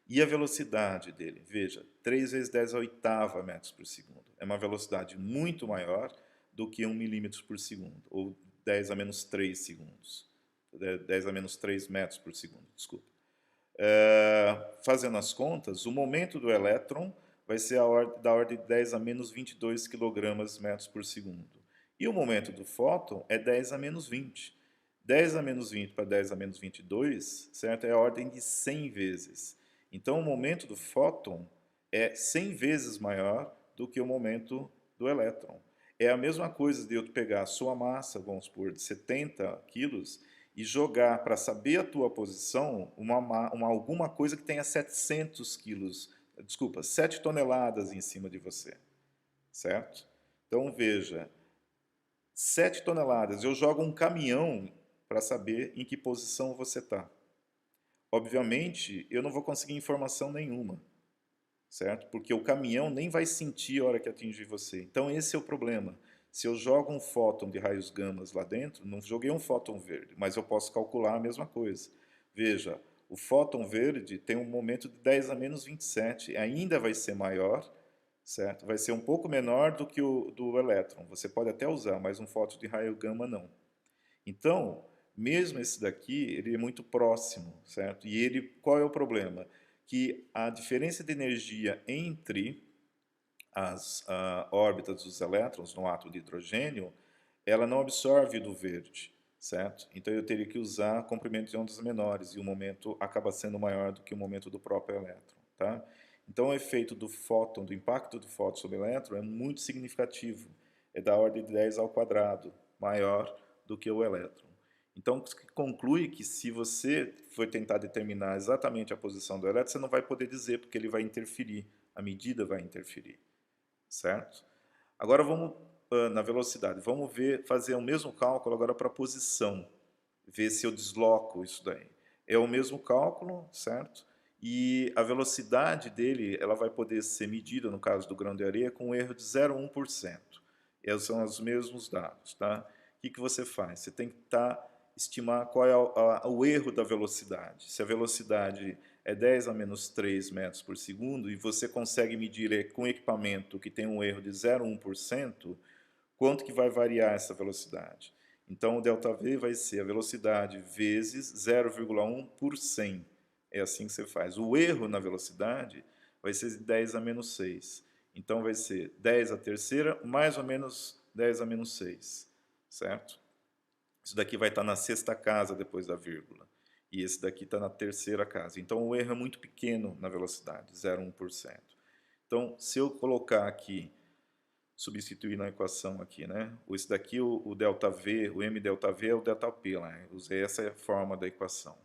E a velocidade dele? Veja, 3 vezes 10 a oitava metros por segundo. É uma velocidade muito maior do que 1 milímetro por segundo, ou 10 a menos 3 segundos. 10 a menos 3 metros por segundo, desculpa. Fazendo as contas, o momento do elétron vai ser da ordem de 10 a menos 22 quilogramas metros por segundo. E o momento do fóton é 10 a menos 20. 10 a menos 20 para 10 a menos 22, certo? É a ordem de 100 vezes. Então, o momento do fóton é 100 vezes maior do que o momento do elétron. É a mesma coisa de eu pegar a sua massa, vamos supor, de 70 quilos, e jogar para saber a tua posição alguma coisa que tenha 700 quilos, desculpa, 7 toneladas em cima de você, certo? Então, veja, 7 toneladas, eu jogo um caminhão para saber em que posição você está. Obviamente, eu não vou conseguir informação nenhuma, certo? Porque o caminhão nem vai sentir a hora que atingir você. Então, esse é o problema. Se eu jogo um fóton de raios gamas lá dentro, não joguei um fóton verde, mas eu posso calcular a mesma coisa. Veja, o fóton verde tem um momento de 10 a menos 27, ainda vai ser maior, certo? Vai ser um pouco menor do que o do elétron. Você pode até usar, mas um fóton de raio gama não. Então, mesmo esse daqui, ele é muito próximo, certo? E ele, qual é o problema? Que a diferença de energia entre as órbitas dos elétrons no átomo de hidrogênio, ela não absorve do verde, certo? Então eu teria que usar comprimento de ondas menores e o momento acaba sendo maior do que o momento do próprio elétron, tá? Então o efeito do fóton, do impacto do fóton sobre o elétron é muito significativo, é da ordem de 10 ao quadrado, maior do que o elétron. Então conclui que se você for tentar determinar exatamente a posição do elétron, você não vai poder dizer porque ele vai interferir, a medida vai interferir, certo? Agora vamos na velocidade. Vamos ver, fazer o mesmo cálculo agora para a posição. Ver se eu desloco isso daí. É o mesmo cálculo, certo? E a velocidade dele, ela vai poder ser medida, no caso do grão de areia, com um erro de 0,1%. Esses são os mesmos dados, tá? O que você faz? Você tem que estimar qual é o erro da velocidade. Se a velocidade é 10 a menos 3 metros por segundo e você consegue medir com equipamento que tem um erro de 0,1%, quanto que vai variar essa velocidade? Então, o ΔV vai ser a velocidade vezes 0,1 por 100. É assim que você faz. O erro na velocidade vai ser de 10 a menos 6. Então, vai ser 10 a terceira mais ou menos 10 a menos 6, certo? Isso daqui vai estar na sexta casa depois da vírgula. E esse daqui está na terceira casa. Então, o erro é muito pequeno na velocidade, 0,1%. Então, se eu colocar aqui, substituir na equação aqui, né? Esse daqui, o ΔV, o m ΔV é o ΔP, né? Usei essa forma da equação.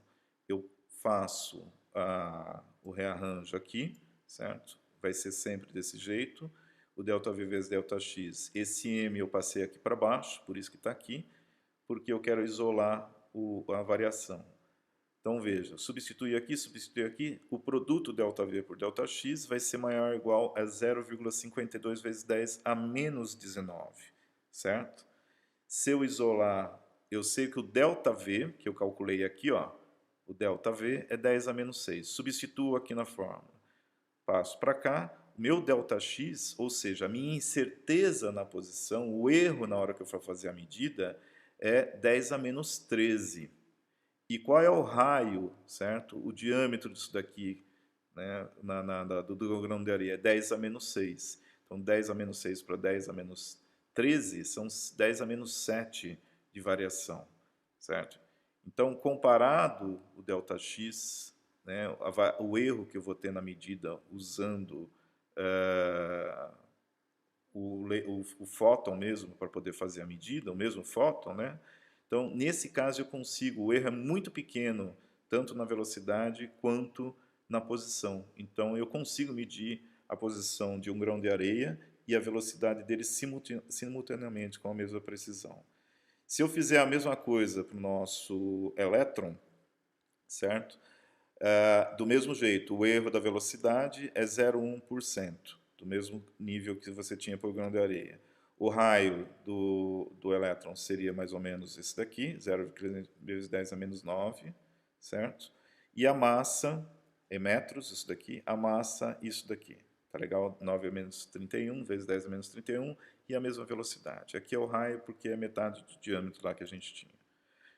Eu faço o rearranjo aqui, certo? Vai ser sempre desse jeito. O ΔV vezes ΔX. Esse m eu passei aqui para baixo, por isso que está aqui, porque eu quero isolar a variação. Então veja, substituir aqui, o produto ΔV por ΔX vai ser maior ou igual a 0,52 vezes 10 a menos 19, certo? Se eu isolar, eu sei que o ΔV, que eu calculei aqui, ó, o ΔV é 10 a menos 6. Substituo aqui na fórmula. Passo para cá, meu ΔX, ou seja, a minha incerteza na posição, o erro na hora que eu for fazer a medida, é 10 a menos 13. E qual é o raio, certo? O diâmetro disso daqui, né, do grão de areia, é 10 a menos 6. Então, 10 a menos 6 para 10 a menos 13 são 10 a menos 7 de variação, certo? Então, comparado o ΔX, né, o erro que eu vou ter na medida usando o fóton mesmo para poder fazer a medida, o mesmo fóton, né? Então, nesse caso eu consigo, o erro é muito pequeno, tanto na velocidade quanto na posição. Então, eu consigo medir a posição de um grão de areia e a velocidade dele simultaneamente com a mesma precisão. Se eu fizer a mesma coisa para o nosso elétron, certo? Do mesmo jeito, o erro da velocidade é 0,1%, do mesmo nível que você tinha para o grão de areia. O raio do elétron seria mais ou menos esse daqui, 0,3 vezes 10 a menos 9, certo? E a massa, em metros, isso daqui, a massa, isso daqui. Tá legal? 9 a menos 31 vezes 10 a menos 31 e a mesma velocidade. Aqui é o raio porque é metade do diâmetro lá que a gente tinha.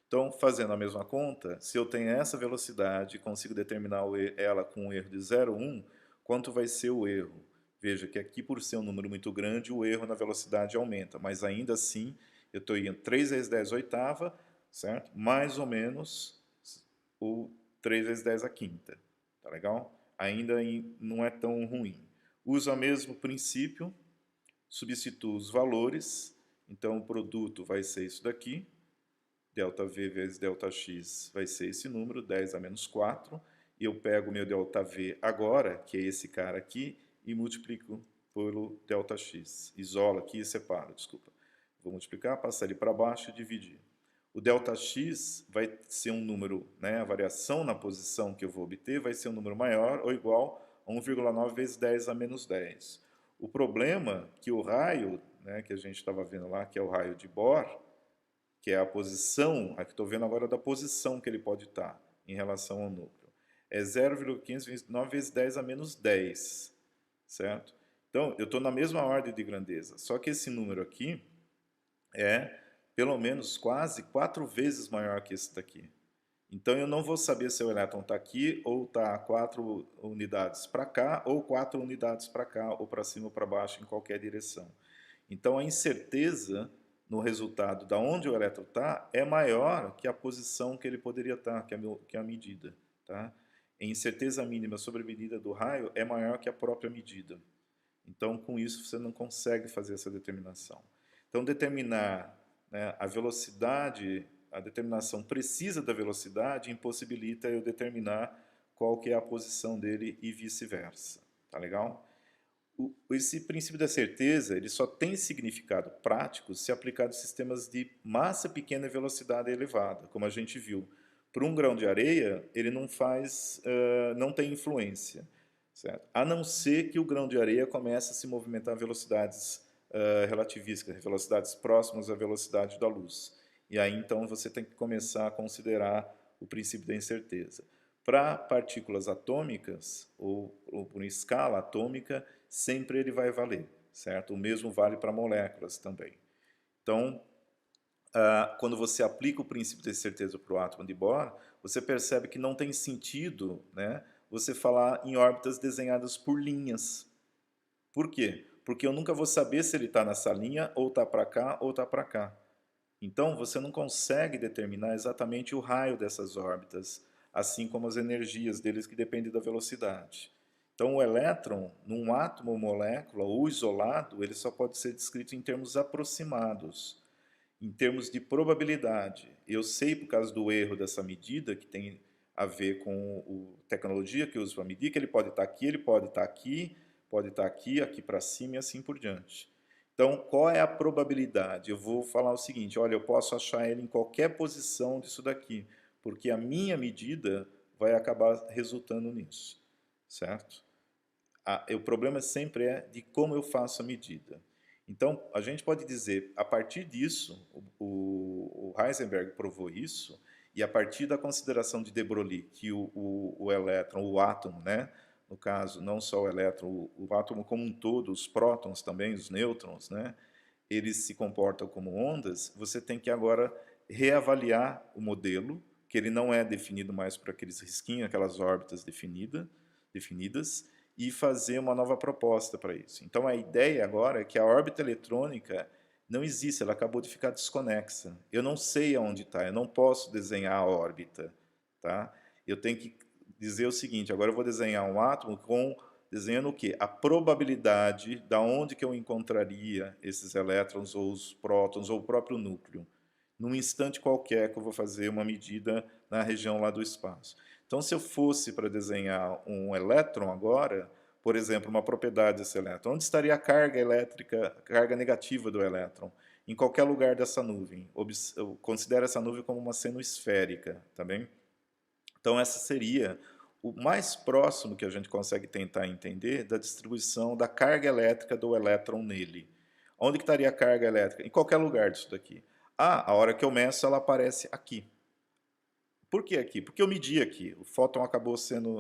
Então, fazendo a mesma conta, se eu tenho essa velocidade e consigo determinar ela com um erro de 0,1, quanto vai ser o erro? Veja que aqui, por ser um número muito grande, o erro na velocidade aumenta, mas ainda assim, eu estou indo 3 vezes 10 oitava, certo? Mais ou menos o 3 vezes 10 a quinta, tá legal? Ainda não é tão ruim. Uso o mesmo princípio, substituo os valores, então o produto vai ser isso daqui, ΔV vezes ΔX vai ser esse número, 10 a menos 4, e eu pego o meu ΔV agora, que é esse cara aqui, e multiplico pelo ΔX. Isola aqui e separa, desculpa. Vou multiplicar, passar ele para baixo e dividir. O ΔX vai ser um número, né, a variação na posição que eu vou obter vai ser um número maior ou igual a 1,9 vezes 10 a menos 10. O problema é que o raio, né, que a gente estava vendo lá, que é o raio de Bohr, que é a posição, aqui estou vendo agora da posição que ele pode estar em relação ao núcleo, é 0,529 vezes 10 a menos 10, certo? Então, eu estou na mesma ordem de grandeza, só que esse número aqui é pelo menos quase 4 vezes maior que esse daqui. Então eu não vou saber se o elétron está aqui ou está 4 unidades para cá ou 4 unidades para cá ou para cima ou para baixo em qualquer direção. Então a incerteza no resultado da onde o elétron está é maior que a posição que ele poderia estar, que é a medida. Tá? A incerteza mínima sobre a medida do raio é maior que a própria medida. Então com isso você não consegue fazer essa determinação. Então determinar, né, a velocidade, a determinação precisa da velocidade impossibilita eu determinar qual que é a posição dele e vice-versa. Tá legal? Esse princípio da certeza ele só tem significado prático se aplicado a sistemas de massa pequena e velocidade elevada, como a gente viu. Para um grão de areia, ele não faz, não tem influência, certo? A não ser que o grão de areia comece a se movimentar a velocidades relativísticas, velocidades próximas à velocidade da luz. E aí, então, você tem que começar a considerar o princípio da incerteza. Para partículas atômicas, ou por escala atômica, sempre ele vai valer, certo? O mesmo vale para moléculas também. Então, quando você aplica o princípio da incerteza para o átomo de Bohr, você percebe que não tem sentido, né, você falar em órbitas desenhadas por linhas. Por quê? Porque eu nunca vou saber se ele está nessa linha, ou está para cá, ou está para cá. Então, você não consegue determinar exatamente o raio dessas órbitas, assim como as energias deles que dependem da velocidade. Então, o elétron, num átomo ou molécula, ou isolado, ele só pode ser descrito em termos aproximados, em termos de probabilidade. Eu sei, por causa do erro dessa medida, que tem a ver com a tecnologia que eu uso para medir, que ele pode estar aqui, ele pode estar aqui, pode estar aqui, aqui para cima e assim por diante. Então, qual é a probabilidade? Eu vou falar o seguinte, olha, eu posso achar ele em qualquer posição disso daqui, porque a minha medida vai acabar resultando nisso, certo? O problema sempre é de como eu faço a medida. Então, a gente pode dizer, a partir disso, o Heisenberg provou isso, e a partir da consideração de de Broglie, que o elétron, o átomo, né, no caso, não só o elétron, o átomo como um todo, os prótons também, os nêutrons, né, eles se comportam como ondas, você tem que agora reavaliar o modelo, que ele não é definido mais por aqueles risquinhos, aquelas órbitas definidas, e fazer uma nova proposta para isso. Então a ideia agora é que a órbita eletrônica não existe, ela acabou de ficar desconexa. Eu não sei aonde está, eu não posso desenhar a órbita. Tá? Eu tenho que dizer o seguinte, agora eu vou desenhar um átomo desenhando o quê? A probabilidade da onde que eu encontraria esses elétrons ou os prótons ou o próprio núcleo. Num instante qualquer que eu vou fazer uma medida na região lá do espaço. Então, se eu fosse para desenhar um elétron agora, por exemplo, uma propriedade desse elétron, onde estaria a carga elétrica, a carga negativa do elétron? Em qualquer lugar dessa nuvem. Eu considero essa nuvem como uma seno-esférica, tá bem? Então, essa seria o mais próximo que a gente consegue tentar entender da distribuição da carga elétrica do elétron nele. Onde que estaria a carga elétrica? Em qualquer lugar disso daqui. A hora que eu meço, ela aparece aqui. Por que aqui? Porque eu medi aqui. O fóton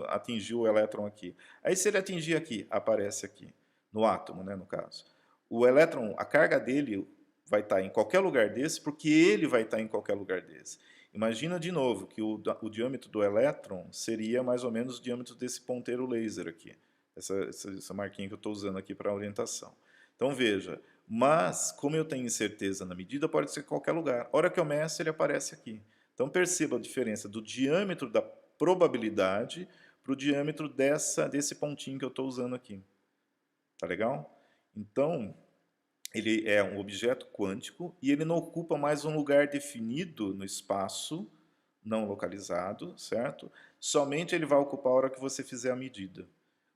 atingiu o elétron aqui. Aí se ele atingir aqui, aparece aqui. No átomo, né, no caso. O elétron, a carga dele vai estar em qualquer lugar desse, porque ele vai estar em qualquer lugar desse. Imagina de novo que o diâmetro do elétron seria mais ou menos o diâmetro desse ponteiro laser aqui. Essa marquinha que eu estou usando aqui para orientação. Então veja, mas como eu tenho incerteza na medida, pode ser em qualquer lugar. A hora que eu meço, ele aparece aqui. Então perceba a diferença do diâmetro da probabilidade para o diâmetro desse pontinho que eu estou usando aqui. Tá legal? Então, ele é um objeto quântico e ele não ocupa mais um lugar definido no espaço, não localizado, certo? Somente ele vai ocupar a hora que você fizer a medida.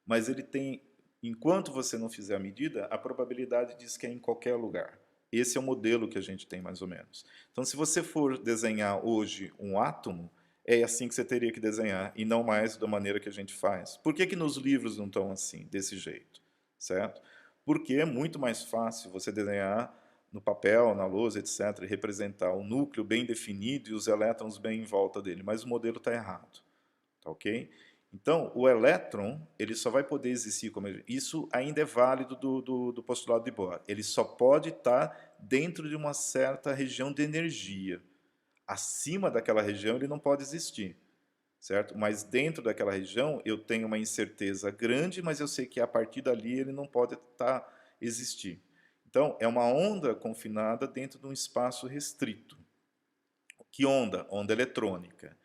Mas ele tem Enquanto você não fizer a medida, a probabilidade diz que é em qualquer lugar. Esse é o modelo que a gente tem, mais ou menos. Então, se você for desenhar hoje um átomo, é assim que você teria que desenhar, e não mais da maneira que a gente faz. Por que que nos livros não estão assim, desse jeito? Certo? Porque é muito mais fácil você desenhar no papel, na lousa, etc., e representar o núcleo bem definido e os elétrons bem em volta dele, mas o modelo está errado. Tá ok? Então, o elétron, ele só vai poder existir como... Isso ainda é válido do postulado de Bohr. Ele só pode estar dentro de uma certa região de energia. Acima daquela região, ele não pode existir, certo? Mas dentro daquela região, eu tenho uma incerteza grande, mas eu sei que a partir dali ele não pode existir. Então, é uma onda confinada dentro de um espaço restrito. Que onda? Onda eletrônica.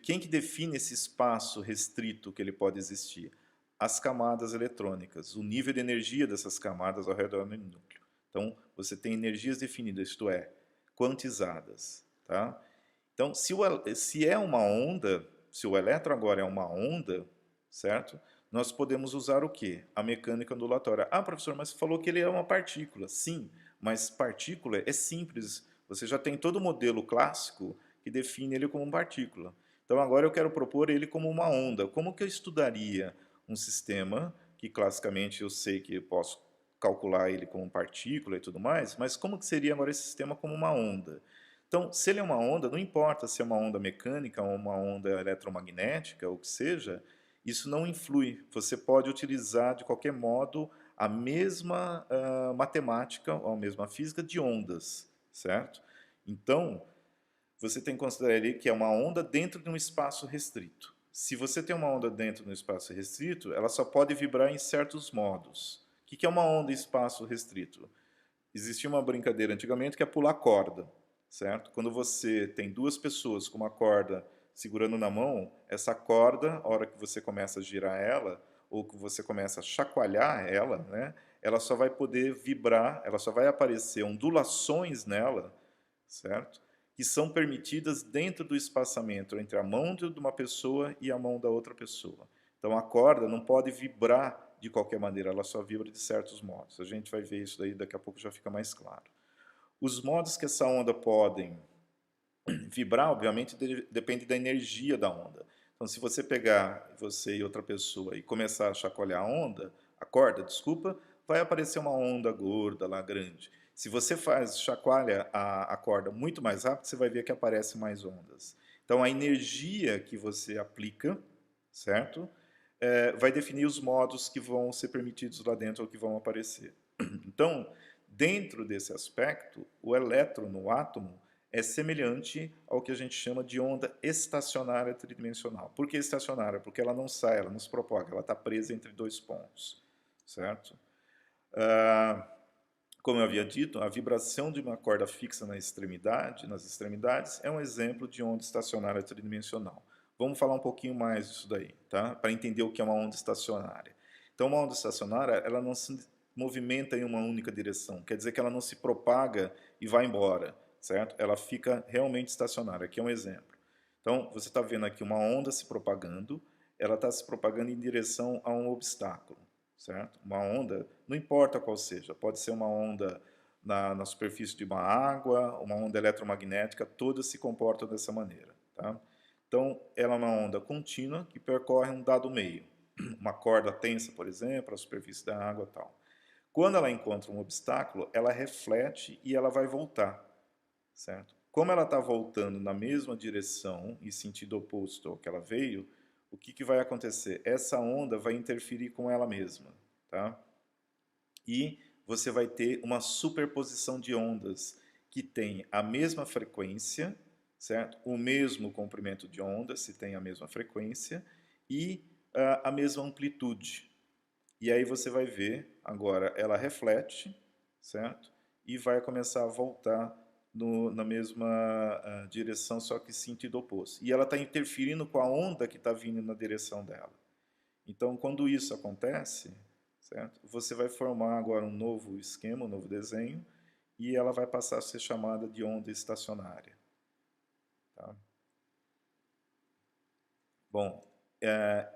Quem que define esse espaço restrito que ele pode existir? As camadas eletrônicas, o nível de energia dessas camadas ao redor do núcleo. Então, você tem energias definidas, isto é, quantizadas. Tá? Então, se é uma onda, se o elétron agora é uma onda, certo? Nós podemos usar o quê? A mecânica ondulatória. Ah, professor, mas você falou que ele é uma partícula. Sim, mas partícula é simples. Você já tem todo o modelo clássico que define ele como uma partícula. Então agora eu quero propor ele como uma onda. Como que eu estudaria um sistema que classicamente eu sei que eu posso calcular ele como partícula e tudo mais, mas como que seria agora esse sistema como uma onda? Então, se ele é uma onda, não importa se é uma onda mecânica ou uma onda eletromagnética, ou o que seja, isso não influi. Você pode utilizar de qualquer modo a mesma matemática ou a mesma física de ondas, certo? Então, você tem que considerar ele que é uma onda dentro de um espaço restrito. Se você tem uma onda dentro de um espaço restrito, ela só pode vibrar em certos modos. O que é uma onda em espaço restrito? Existia uma brincadeira antigamente que é pular corda, certo? Quando você tem duas pessoas com uma corda segurando na mão, essa corda, a hora que você começa a girar ela, ou que você começa a chacoalhar ela, né, ela só vai poder vibrar, ela só vai aparecer ondulações nela, certo? Que são permitidas dentro do espaçamento entre a mão de uma pessoa e a mão da outra pessoa. Então a corda não pode vibrar de qualquer maneira, ela só vibra de certos modos. A gente vai ver isso daí, daqui a pouco já fica mais claro. Os modos que essa onda podem vibrar, obviamente, depende da energia da onda. Então, se você pegar você e outra pessoa e começar a chacoalhar a onda, a corda, desculpa, vai aparecer uma onda gorda lá, grande. Se você chacoalha a corda muito mais rápido, você vai ver que aparecem mais ondas. Então, a energia que você aplica, certo? Vai definir os modos que vão ser permitidos lá dentro ou que vão aparecer. Então, dentro desse aspecto, o elétron no átomo é semelhante ao que a gente chama de onda estacionária tridimensional. Por que estacionária? Porque ela não sai, ela não se propaga, ela está presa entre dois pontos, certo? Como eu havia dito, a vibração de uma corda fixa nas extremidades, é um exemplo de onda estacionária tridimensional. Vamos falar um pouquinho mais disso daí, tá? Para entender o que é uma onda estacionária. Então, uma onda estacionária, ela não se movimenta em uma única direção, quer dizer que ela não se propaga e vai embora, certo? Ela fica realmente estacionária. Aqui é um exemplo. Então, você está vendo aqui uma onda se propagando, ela está se propagando em direção a um obstáculo, certo? Uma onda, não importa qual seja, pode ser uma onda na superfície de uma água, uma onda eletromagnética, todas se comportam dessa maneira, tá? Então, ela é uma onda contínua que percorre um dado meio. Uma corda tensa, por exemplo, a superfície da água e tal. Quando ela encontra um obstáculo, ela reflete e ela vai voltar, certo? Como ela está voltando na mesma direção e sentido oposto ao que ela veio, o que vai acontecer? Essa onda vai interferir com ela mesma, tá? E você vai ter uma superposição de ondas que tem a mesma frequência, certo? O mesmo comprimento de onda, se tem a mesma frequência, e a mesma amplitude. E aí você vai ver, agora ela reflete, certo? E vai começar a voltar na mesma direção, só que sentido oposto. E ela está interferindo com a onda que está vindo na direção dela. Então, quando isso acontece, certo? Você vai formar agora um novo esquema, um novo desenho, e ela vai passar a ser chamada de onda estacionária. Tá? Bom,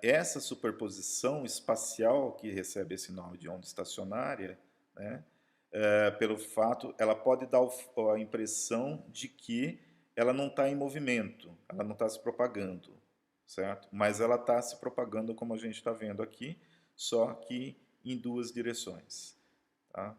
essa superposição espacial que recebe esse nome de onda estacionária, né, pelo fato, ela pode dar a impressão de que ela não está em movimento, ela não está se propagando, certo? Mas ela está se propagando como a gente está vendo aqui, só que em duas direções, tá?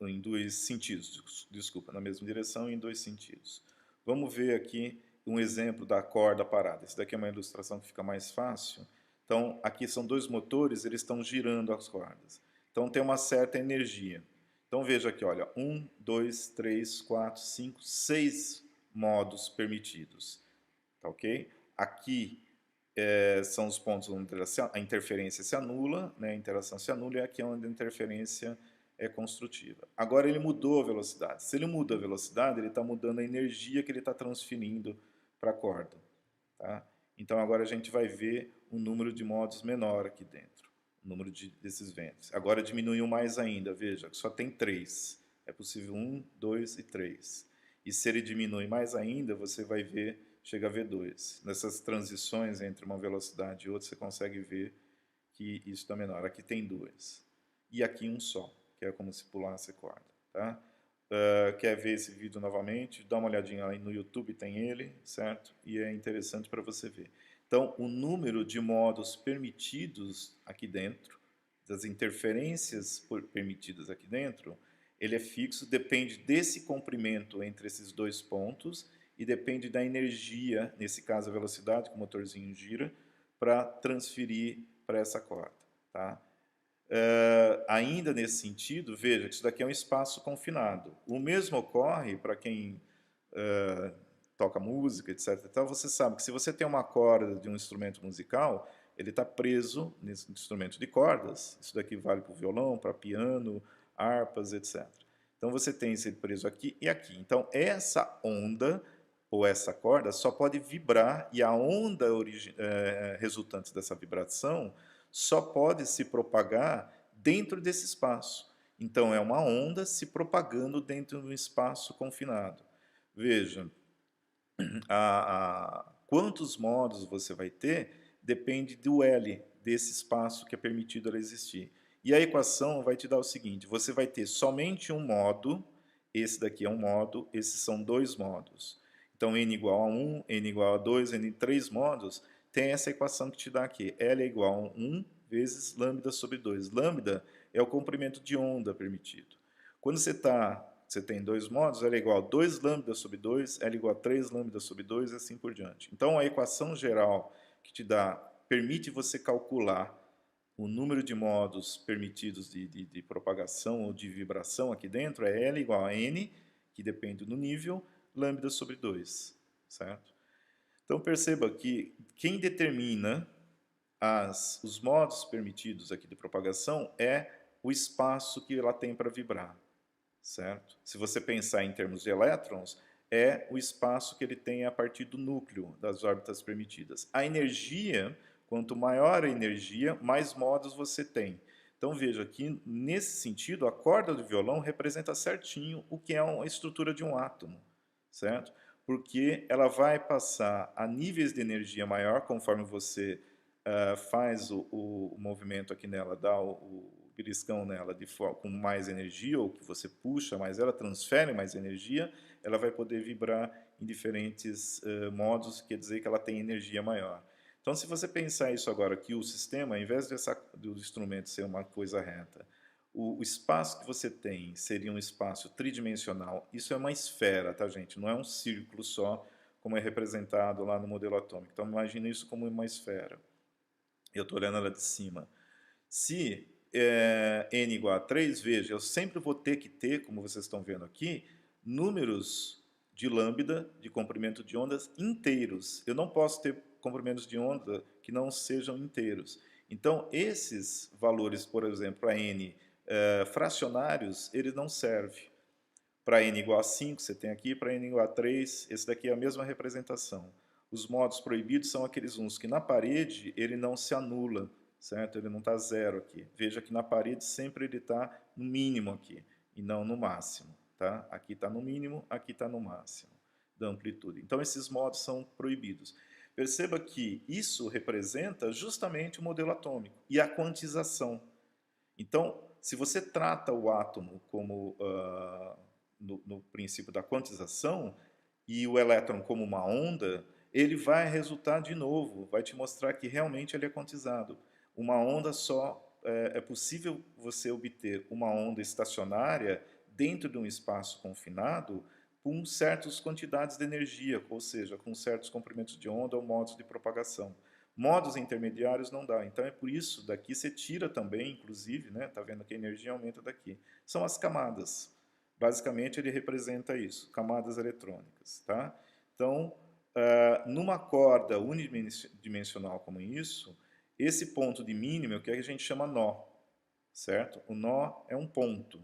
Em dois sentidos, desculpa, na mesma direção e em dois sentidos. Vamos ver aqui um exemplo da corda parada. Esse daqui é uma ilustração que fica mais fácil. Então, aqui são dois motores, eles estão girando as cordas. Então, tem uma certa energia. Então, veja aqui, olha, 1, 2, 3, 4, 5, 6 modos permitidos. Tá ok? Aqui são os pontos onde a interferência se anula, né? A interação se anula, e aqui é onde a interferência é construtiva. Agora ele mudou a velocidade. Se ele muda a velocidade, ele está mudando a energia que ele está transferindo para a corda. Tá? Então agora a gente vai ver um número de modos menor aqui dentro, o número desses ventos. Agora diminuiu mais ainda, veja, só tem 3. É possível 1, 2 e 3. E se ele diminui mais ainda, você vai ver, chega a ver 2. Nessas transições entre uma velocidade e outra, você consegue ver que isso está menor. Aqui tem 2. E aqui um só, que é como se pulasse corda. Tá? Quer ver esse vídeo novamente? Dá uma olhadinha aí no YouTube, tem ele, certo? E é interessante para você ver. Então, o número de modos permitidos aqui dentro, das interferências permitidas aqui dentro, ele é fixo, depende desse comprimento entre esses dois pontos e depende da energia, nesse caso a velocidade que o motorzinho gira, para transferir para essa corda. Tá? Ainda nesse sentido, veja que isso daqui é um espaço confinado. O mesmo ocorre para quem toca música, etc. Então, você sabe que se você tem uma corda de um instrumento musical, ele está preso nesse instrumento de cordas. Isso daqui vale para o violão, para piano, harpas, etc. Então, você tem esse preso aqui e aqui. Então, essa onda ou essa corda só pode vibrar, e a onda resultante dessa vibração só pode se propagar dentro desse espaço. Então, é uma onda se propagando dentro de um espaço confinado. Veja, quantos modos você vai ter depende do L, desse espaço que é permitido ela existir. E a equação vai te dar o seguinte, você vai ter somente um modo, esse daqui é um modo, esses são dois modos. Então, n igual a 1, n igual a 2, n em 3 modos, tem essa equação que te dá aqui. L é igual a 1 vezes lambda sobre 2. Lambda é o comprimento de onda permitido. Quando você tem dois modos, L é igual a 2 lambda sobre 2, L é igual a 3 lambda sobre 2 e assim por diante. Então, a equação geral que te dá, permite você calcular o número de modos permitidos de propagação ou de vibração aqui dentro é L igual a N, que depende do nível, lambda sobre 2, certo? Então, perceba que quem determina os modos permitidos aqui de propagação é o espaço que ela tem para vibrar, certo? Se você pensar em termos de elétrons, é o espaço que ele tem a partir do núcleo das órbitas permitidas. A energia, quanto maior a energia, mais modos você tem. Então veja que, nesse sentido, a corda do violão representa certinho o que é a estrutura de um átomo, certo? Porque ela vai passar a níveis de energia maior conforme você faz o movimento aqui nela, dá o beliscão nela com mais energia, ou que você puxa mais ela, transfere mais energia, ela vai poder vibrar em diferentes modos, quer dizer que ela tem energia maior. Então, se você pensar isso agora, que o sistema, ao invés do instrumento ser uma coisa reta, o espaço que você tem seria um espaço tridimensional, isso é uma esfera, tá, gente? Não é um círculo só, como é representado lá no modelo atômico. Então, imagine isso como uma esfera. Eu estou olhando ela de cima. Se n igual a 3, veja, eu sempre vou ter que ter, como vocês estão vendo aqui, números de lambda, de comprimento de ondas, inteiros. Eu não posso ter comprimentos de onda que não sejam inteiros. Então, esses valores, por exemplo, para n fracionários, eles não servem. Para n igual a 5, você tem aqui, para n igual a 3, esse daqui é a mesma representação. Os modos proibidos são aqueles uns que na parede ele não se anula, certo? Ele não está zero aqui. Veja que na parede sempre ele está no mínimo aqui, e não no máximo. Tá? Aqui está no mínimo, aqui está no máximo da amplitude. Então esses modos são proibidos. Perceba que isso representa justamente o modelo atômico e a quantização. Então, se você trata o átomo como no princípio da quantização e o elétron como uma onda, ele vai resultar de novo, vai te mostrar que realmente ele é quantizado. Uma onda só, é possível você obter uma onda estacionária dentro de um espaço confinado com certas quantidades de energia, ou seja, com certos comprimentos de onda ou modos de propagação. Modos intermediários não dá. Então é por isso, daqui você tira também, inclusive, né? Tá vendo que a energia aumenta daqui. São as camadas. Basicamente ele representa isso, camadas eletrônicas, tá? Então, numa corda unidimensional como isso, esse ponto de mínimo é o que a gente chama nó, certo? O nó é um ponto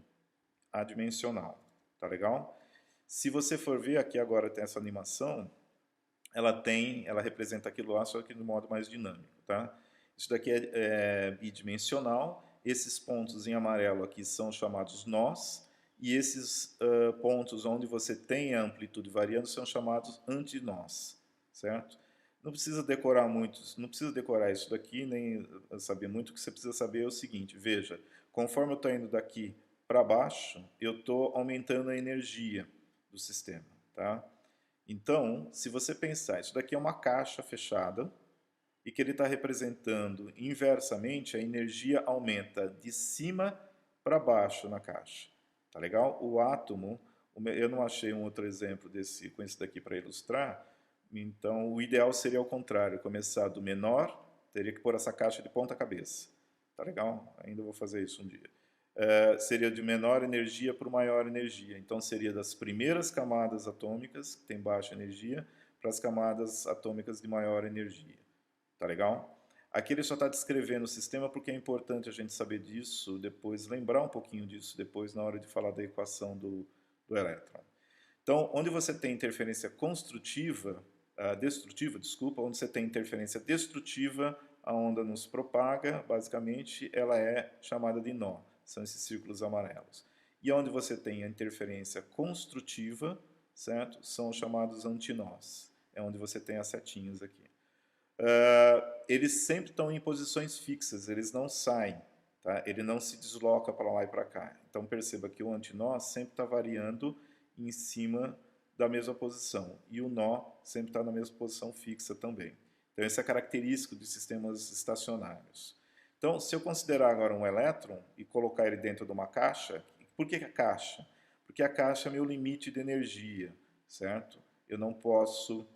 adimensional, tá legal? Se você for ver aqui agora tem essa animação, ela representa aquilo lá, só que de modo mais dinâmico, tá? Isso daqui é bidimensional, esses pontos em amarelo aqui são chamados nós, e esses pontos onde você tem a amplitude variando são chamados antinós, certo? Não precisa decorar muito, não precisa decorar isso daqui, nem saber muito, o que você precisa saber é o seguinte, veja, conforme eu estou indo daqui para baixo, eu estou aumentando a energia do sistema, tá? Então, se você pensar, isso daqui é uma caixa fechada e que ele está representando inversamente, a energia aumenta de cima para baixo na caixa. Tá legal? O átomo, eu não achei um outro exemplo desse, com esse daqui para ilustrar, então o ideal seria ao contrário, começar do menor, teria que pôr essa caixa de ponta cabeça. Tá legal? Ainda vou fazer isso um dia. Seria de menor energia para maior energia. Então, seria das primeiras camadas atômicas, que tem baixa energia, para as camadas atômicas de maior energia. Tá legal? Aqui ele só está descrevendo o sistema porque é importante a gente saber disso depois, lembrar um pouquinho disso depois na hora de falar da equação do elétron. Então, onde você tem interferência construtiva, destrutiva, desculpa, onde você tem interferência destrutiva, a onda nos propaga, basicamente, ela é chamada de nó, são esses círculos amarelos. E onde você tem a interferência construtiva, certo? São chamados antinós, é onde você tem as setinhas aqui. Eles sempre estão em posições fixas, eles não saem, tá? Ele não se desloca para lá e para cá. Então perceba que o antinó sempre está variando em cima da mesma posição e o nó sempre está na mesma posição fixa também. Então isso é característico de sistemas estacionários. Então, se eu considerar agora um elétron e colocar ele dentro de uma caixa, por que a caixa? Porque a caixa é meu limite de energia, certo? Eu não posso...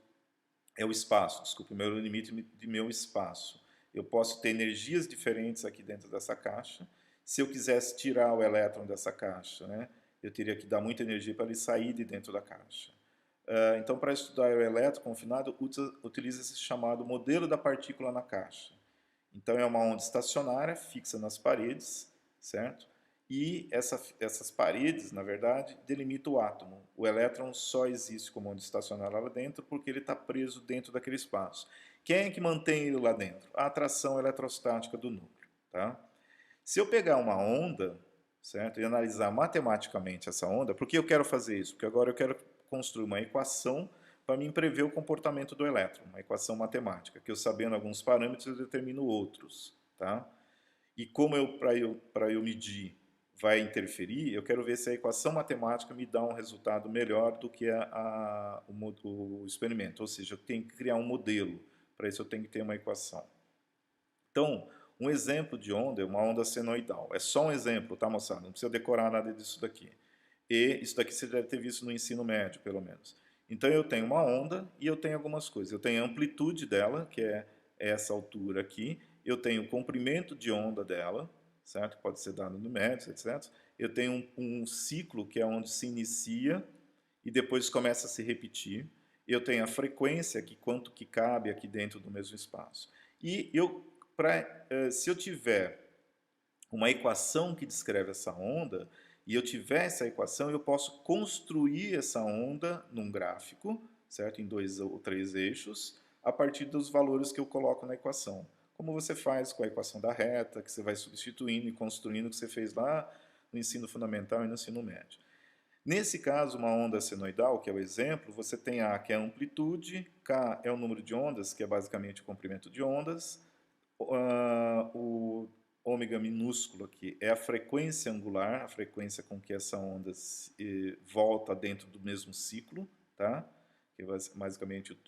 É o espaço, desculpe, o meu limite de meu espaço. Eu posso ter energias diferentes aqui dentro dessa caixa. Se eu quisesse tirar o elétron dessa caixa, né, eu teria que dar muita energia para ele sair de dentro da caixa. Então, para estudar o elétron confinado, utiliza-se chamado modelo da partícula na caixa. Então, é uma onda estacionária, fixa nas paredes, certo? E essas paredes, na verdade, delimitam o átomo. O elétron só existe como onda estacionária lá dentro porque ele está preso dentro daquele espaço. Quem é que mantém ele lá dentro? A atração eletrostática do núcleo. Tá? Se eu pegar uma onda, certo, e analisar matematicamente essa onda, por que eu quero fazer isso? Porque agora eu quero construir uma equação para me prever o comportamento do elétron, uma equação matemática, que eu sabendo alguns parâmetros eu determino outros. Tá? E como para eu medir vai interferir, eu quero ver se a equação matemática me dá um resultado melhor do que o experimento. Ou seja, eu tenho que criar um modelo. Para isso eu tenho que ter uma equação. Então, um exemplo de onda é uma onda senoidal. É só um exemplo, tá, moçada? Não precisa decorar nada disso daqui. E isso daqui você deve ter visto no ensino médio, pelo menos. Então, eu tenho uma onda e eu tenho algumas coisas. Eu tenho a amplitude dela, que é essa altura aqui. Eu tenho o comprimento de onda dela, certo? Pode ser dado no metro, etc. Eu tenho um ciclo, que é onde se inicia e depois começa a se repetir. Eu tenho a frequência, que quanto que cabe aqui dentro do mesmo espaço. E se eu tiver uma equação que descreve essa onda, e eu tiver essa equação, eu posso construir essa onda num gráfico, certo? Em 2 ou 3 eixos, a partir dos valores que eu coloco na equação. Como você faz com a equação da reta, que você vai substituindo e construindo o que você fez lá no ensino fundamental e no ensino médio. Nesse caso, uma onda senoidal, que é o exemplo, você tem A, que é a amplitude, K é o número de ondas, que é basicamente o comprimento de ondas, o ômega minúsculo aqui é a frequência angular, a frequência com que essa onda volta dentro do mesmo ciclo, tá? Que basicamente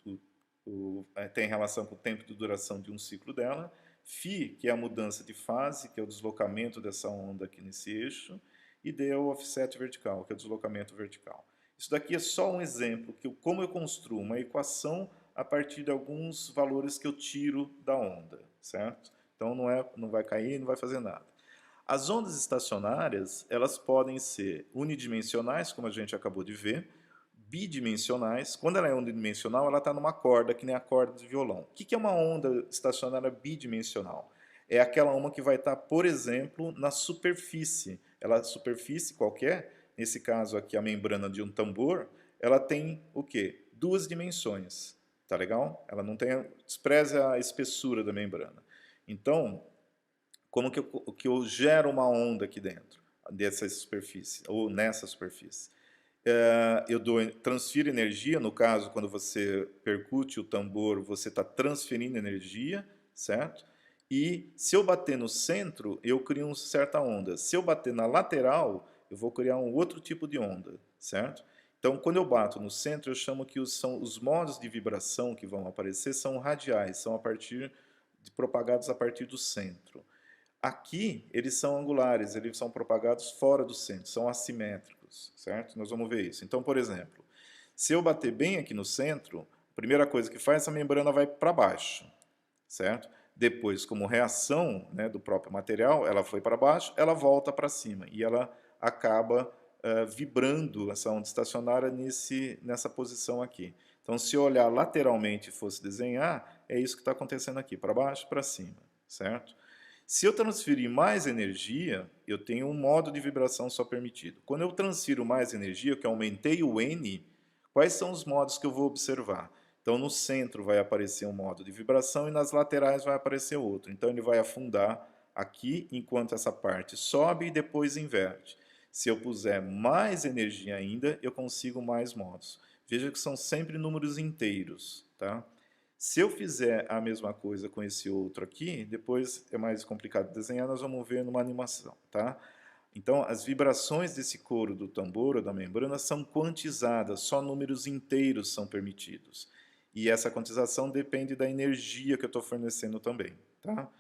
tem relação com o tempo de duração de um ciclo dela. Φ, que é a mudança de fase, que é o deslocamento dessa onda aqui nesse eixo, e D é o offset vertical, que é o deslocamento vertical. Isso daqui é só um exemplo, como eu construo uma equação a partir de alguns valores que eu tiro da onda, certo? Então não vai cair, não vai fazer nada. As ondas estacionárias, elas podem ser unidimensionais, como a gente acabou de ver, bidimensionais. Quando ela é unidimensional, ela está numa corda, que nem a corda de violão. O que é uma onda estacionária bidimensional? É aquela uma que vai estar, por exemplo, na superfície. Ela, superfície qualquer, nesse caso aqui a membrana de um tambor, ela tem o quê? Duas dimensões. Tá legal? Ela não tem, despreze a espessura da membrana. Então, como que eu gero uma onda aqui dentro dessa superfície, ou nessa superfície? Eu transfiro energia, no caso, quando você percute o tambor, você está transferindo energia, certo? E se eu bater no centro, eu crio uma certa onda. Se eu bater na lateral, eu vou criar um outro tipo de onda, certo? Então, quando eu bato no centro, eu chamo que são os modos de vibração que vão aparecer são radiais, são propagados a partir do centro. Aqui, eles são angulares, eles são propagados fora do centro, são assimétricos, certo? Nós vamos ver isso. Então, por exemplo, se eu bater bem aqui no centro, a primeira coisa que faz, essa membrana vai para baixo, certo? Depois, como reação, né, do próprio material, ela foi para baixo, ela volta para cima e ela acaba vibrando essa onda estacionária nessa posição aqui. Então, se eu olhar lateralmente e fosse desenhar, é isso que está acontecendo aqui, para baixo e para cima, certo? Se eu transferir mais energia, eu tenho um modo de vibração só permitido. Quando eu transfiro mais energia, que eu aumentei o N, quais são os modos que eu vou observar? Então, no centro vai aparecer um modo de vibração e nas laterais vai aparecer outro. Então, ele vai afundar aqui, enquanto essa parte sobe e depois inverte. Se eu puser mais energia ainda, eu consigo mais modos. Veja que são sempre números inteiros, tá? Se eu fizer a mesma coisa com esse outro aqui, depois é mais complicado de desenhar, nós vamos ver numa animação, tá? Então, as vibrações desse couro do tambor ou da membrana são quantizadas, só números inteiros são permitidos. E essa quantização depende da energia que eu estou fornecendo também, tá?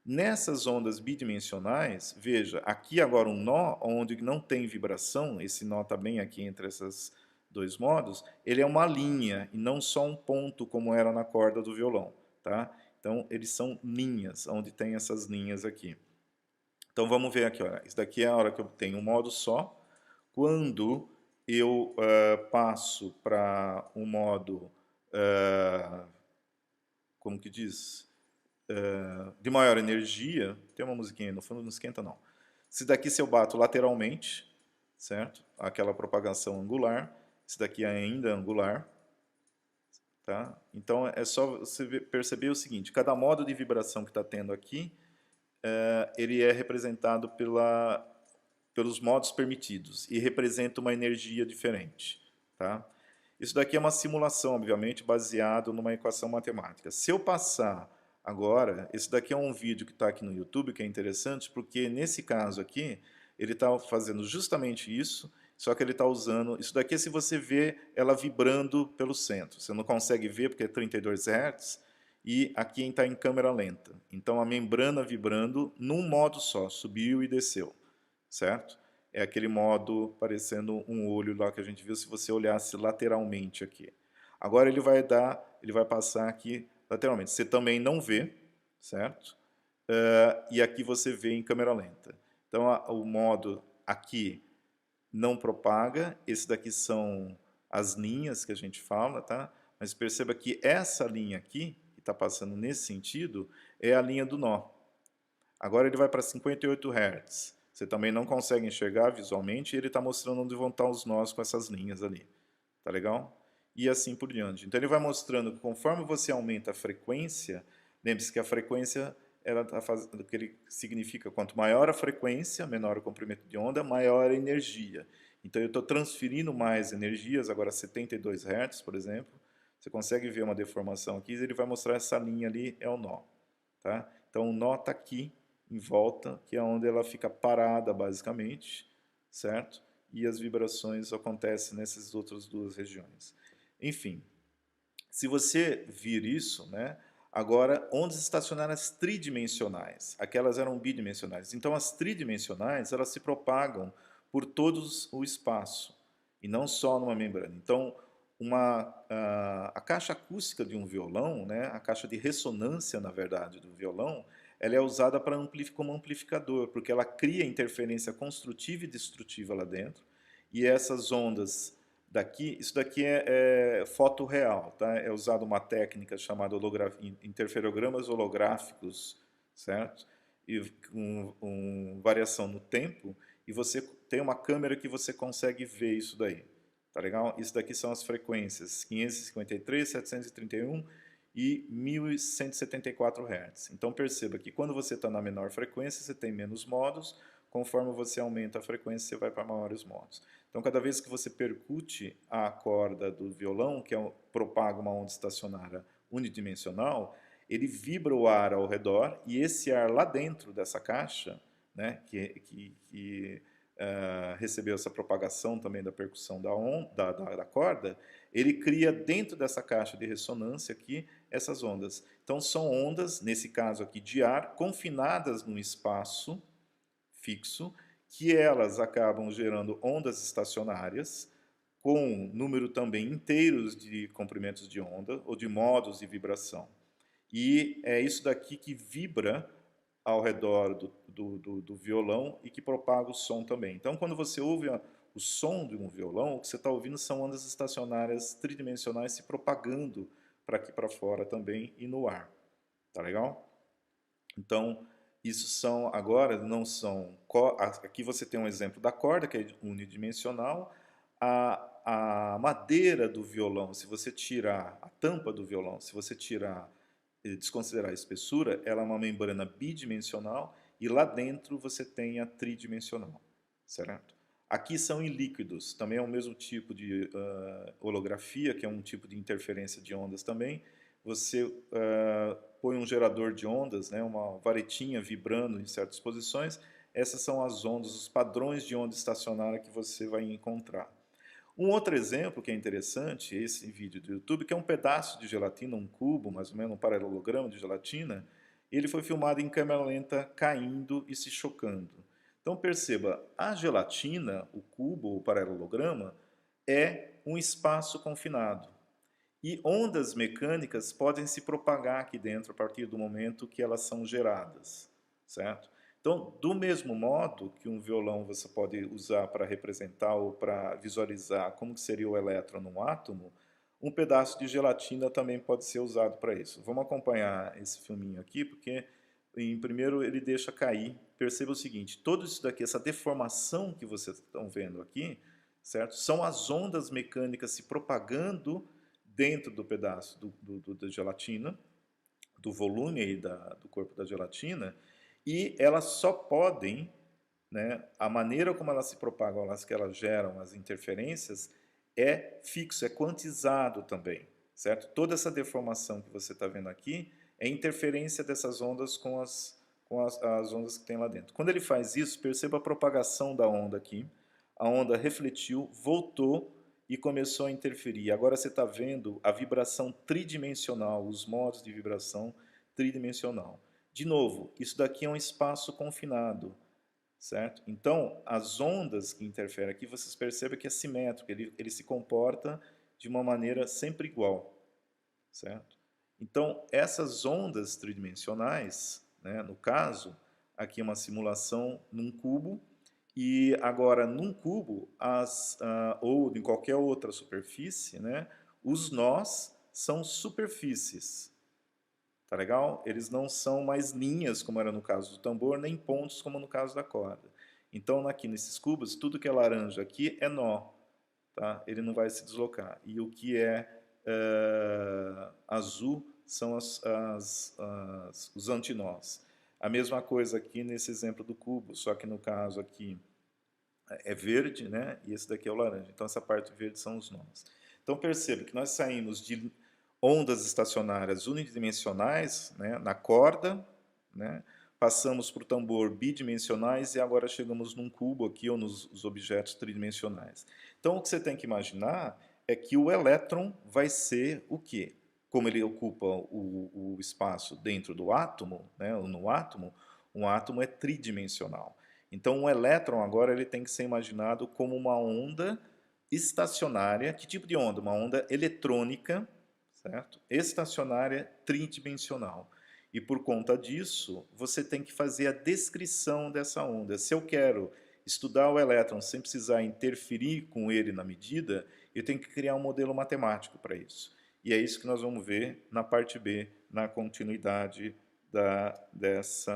Nessas ondas bidimensionais, veja, aqui agora um nó onde não tem vibração, esse nó está bem aqui entre esses dois modos, ele é uma linha e não só um ponto como era na corda do violão, tá? Então, eles são linhas, onde tem essas linhas aqui. Então, vamos ver aqui, olha, isso daqui é a hora que eu tenho um modo só. Quando eu passo para um modo, como que diz? De maior energia, tem uma musiquinha aí no fundo, não esquenta não. Esse daqui se eu bato lateralmente, certo? Aquela propagação angular, esse daqui é ainda angular, tá? Então é só você perceber o seguinte, cada modo de vibração que está tendo aqui, ele é representado pelos modos permitidos e representa uma energia diferente, tá? Isso daqui é uma simulação, obviamente, baseado numa equação matemática. Se eu passar agora, esse daqui é um vídeo que está aqui no YouTube, que é interessante, porque nesse caso aqui, ele está fazendo justamente isso, só que ele está usando... Isso daqui é se você vê ela vibrando pelo centro. Você não consegue ver porque é 32 Hz, e aqui está em câmera lenta. Então, a membrana vibrando num modo só, subiu e desceu, certo? É aquele modo parecendo um olho lá que a gente viu se você olhasse lateralmente aqui. Agora ele vai passar aqui lateralmente. Você também não vê, certo? E aqui você vê em câmera lenta. Então o modo aqui não propaga, esse daqui são as linhas que a gente fala, tá? Mas perceba que essa linha aqui, que está passando nesse sentido, é a linha do nó. Agora ele vai para 58 Hz. Você também não consegue enxergar visualmente e ele está mostrando onde vão estar os nós com essas linhas ali. Tá legal? E assim por diante. Então ele vai mostrando que conforme você aumenta a frequência, lembre-se que a frequência ela está fazendo, que ele significa quanto maior a frequência, menor o comprimento de onda, maior a energia. Então eu estou transferindo mais energias, agora 72 Hz, por exemplo. Você consegue ver uma deformação aqui, ele vai mostrar essa linha ali, é o nó. Tá? Então o nó está aqui, em volta, que é onde ela fica parada, basicamente, certo? E as vibrações acontecem nessas outras duas regiões. Enfim, se você vir isso, né, agora, ondas estacionárias tridimensionais, aquelas eram bidimensionais. Então, as tridimensionais, elas se propagam por todo o espaço, e não só numa membrana. Então, a caixa acústica de um violão, né, a caixa de ressonância, na verdade, do violão, ela é usada como amplificador, porque ela cria interferência construtiva e destrutiva lá dentro, e essas ondas daqui, isso daqui é foto real, tá? É usada uma técnica chamada interferogramas holográficos, certo? E com variação no tempo, e você tem uma câmera que você consegue ver isso daí, tá legal? Isso daqui são as frequências 553, 731 e 1174 Hz. Então perceba que quando você está na menor frequência, você tem menos modos, conforme você aumenta a frequência, você vai para maiores modos. Então, cada vez que você percute a corda do violão, que propaga uma onda estacionária unidimensional, ele vibra o ar ao redor, e esse ar lá dentro dessa caixa, né, que recebeu essa propagação também da percussão da corda, ele cria dentro dessa caixa de ressonância aqui essas ondas. Então, são ondas, nesse caso aqui, de ar, confinadas num espaço fixo, que elas acabam gerando ondas estacionárias, com número também inteiros de comprimentos de onda, ou de modos de vibração. E é isso daqui que vibra ao redor do violão e que propaga o som também. Então, quando você ouve o som de um violão, o que você está ouvindo são ondas estacionárias tridimensionais se propagando para aqui para fora também e no ar. Tá legal? Então, isso são, agora, não são... Aqui você tem um exemplo da corda, que é unidimensional. A madeira do violão, se você tirar a tampa do violão, se você tirar e desconsiderar a espessura, ela é uma membrana bidimensional e lá dentro você tem a tridimensional, certo? Aqui são em líquidos, também é o mesmo tipo de holografia, que é um tipo de interferência de ondas também. Você põe um gerador de ondas, né, uma varetinha vibrando em certas posições, essas são as ondas, os padrões de onda estacionária que você vai encontrar. Um outro exemplo que é interessante, esse vídeo do YouTube, que é um pedaço de gelatina, um cubo, mais ou menos um paralelogramo de gelatina, ele foi filmado em câmera lenta caindo e se chocando. Então perceba, a gelatina, o cubo, o paralelograma, é um espaço confinado. E ondas mecânicas podem se propagar aqui dentro a partir do momento que elas são geradas, certo? Então, do mesmo modo que um violão você pode usar para representar ou para visualizar como que seria o elétron num átomo, um pedaço de gelatina também pode ser usado para isso. Vamos acompanhar esse filminho aqui, porque em primeiro ele deixa cair. Perceba o seguinte, tudo isso daqui, essa deformação que vocês estão vendo aqui, certo? São as ondas mecânicas se propagando dentro do pedaço da gelatina, do volume aí do corpo da gelatina, e elas só podem, né, a maneira como elas se propagam, que elas geram as interferências, é fixo, é quantizado também, certo? Toda essa deformação que você está vendo aqui é interferência dessas ondas com as ondas que tem lá dentro. Quando ele faz isso, perceba a propagação da onda aqui, a onda refletiu, voltou e começou a interferir. Agora você está vendo a vibração tridimensional, os modos de vibração tridimensional. De novo, isso daqui é um espaço confinado, certo? Então, as ondas que interferem aqui, vocês percebem que é simétrico, ele se comporta de uma maneira sempre igual, certo? Então, essas ondas tridimensionais, né, no caso, aqui é uma simulação num cubo, e agora num cubo, ou em qualquer outra superfície, né, os nós são superfícies. Tá legal? Eles não são mais linhas, como era no caso do tambor, nem pontos, como no caso da corda. Então, aqui nesses cubos, tudo que é laranja aqui é nó. Tá? Ele não vai se deslocar. E o que é azul são os antinós. A mesma coisa aqui nesse exemplo do cubo, só que no caso aqui é verde, né? E esse daqui é o laranja. Então essa parte verde são os nós. Então perceba que nós saímos de ondas estacionárias unidimensionais, né, na corda, né, passamos para o tambor bidimensionais e agora chegamos num cubo aqui ou nos objetos tridimensionais. Então o que você tem que imaginar é que o elétron vai ser o quê? Como ele ocupa o espaço dentro do átomo, né, no átomo, um átomo é tridimensional. Então, o elétron agora ele tem que ser imaginado como uma onda estacionária. Que tipo de onda? Uma onda eletrônica, certo? Estacionária tridimensional. E por conta disso, você tem que fazer a descrição dessa onda. Se eu quero estudar o elétron sem precisar interferir com ele na medida, eu tenho que criar um modelo matemático para isso. E é isso que nós vamos ver na parte B, na continuidade dessa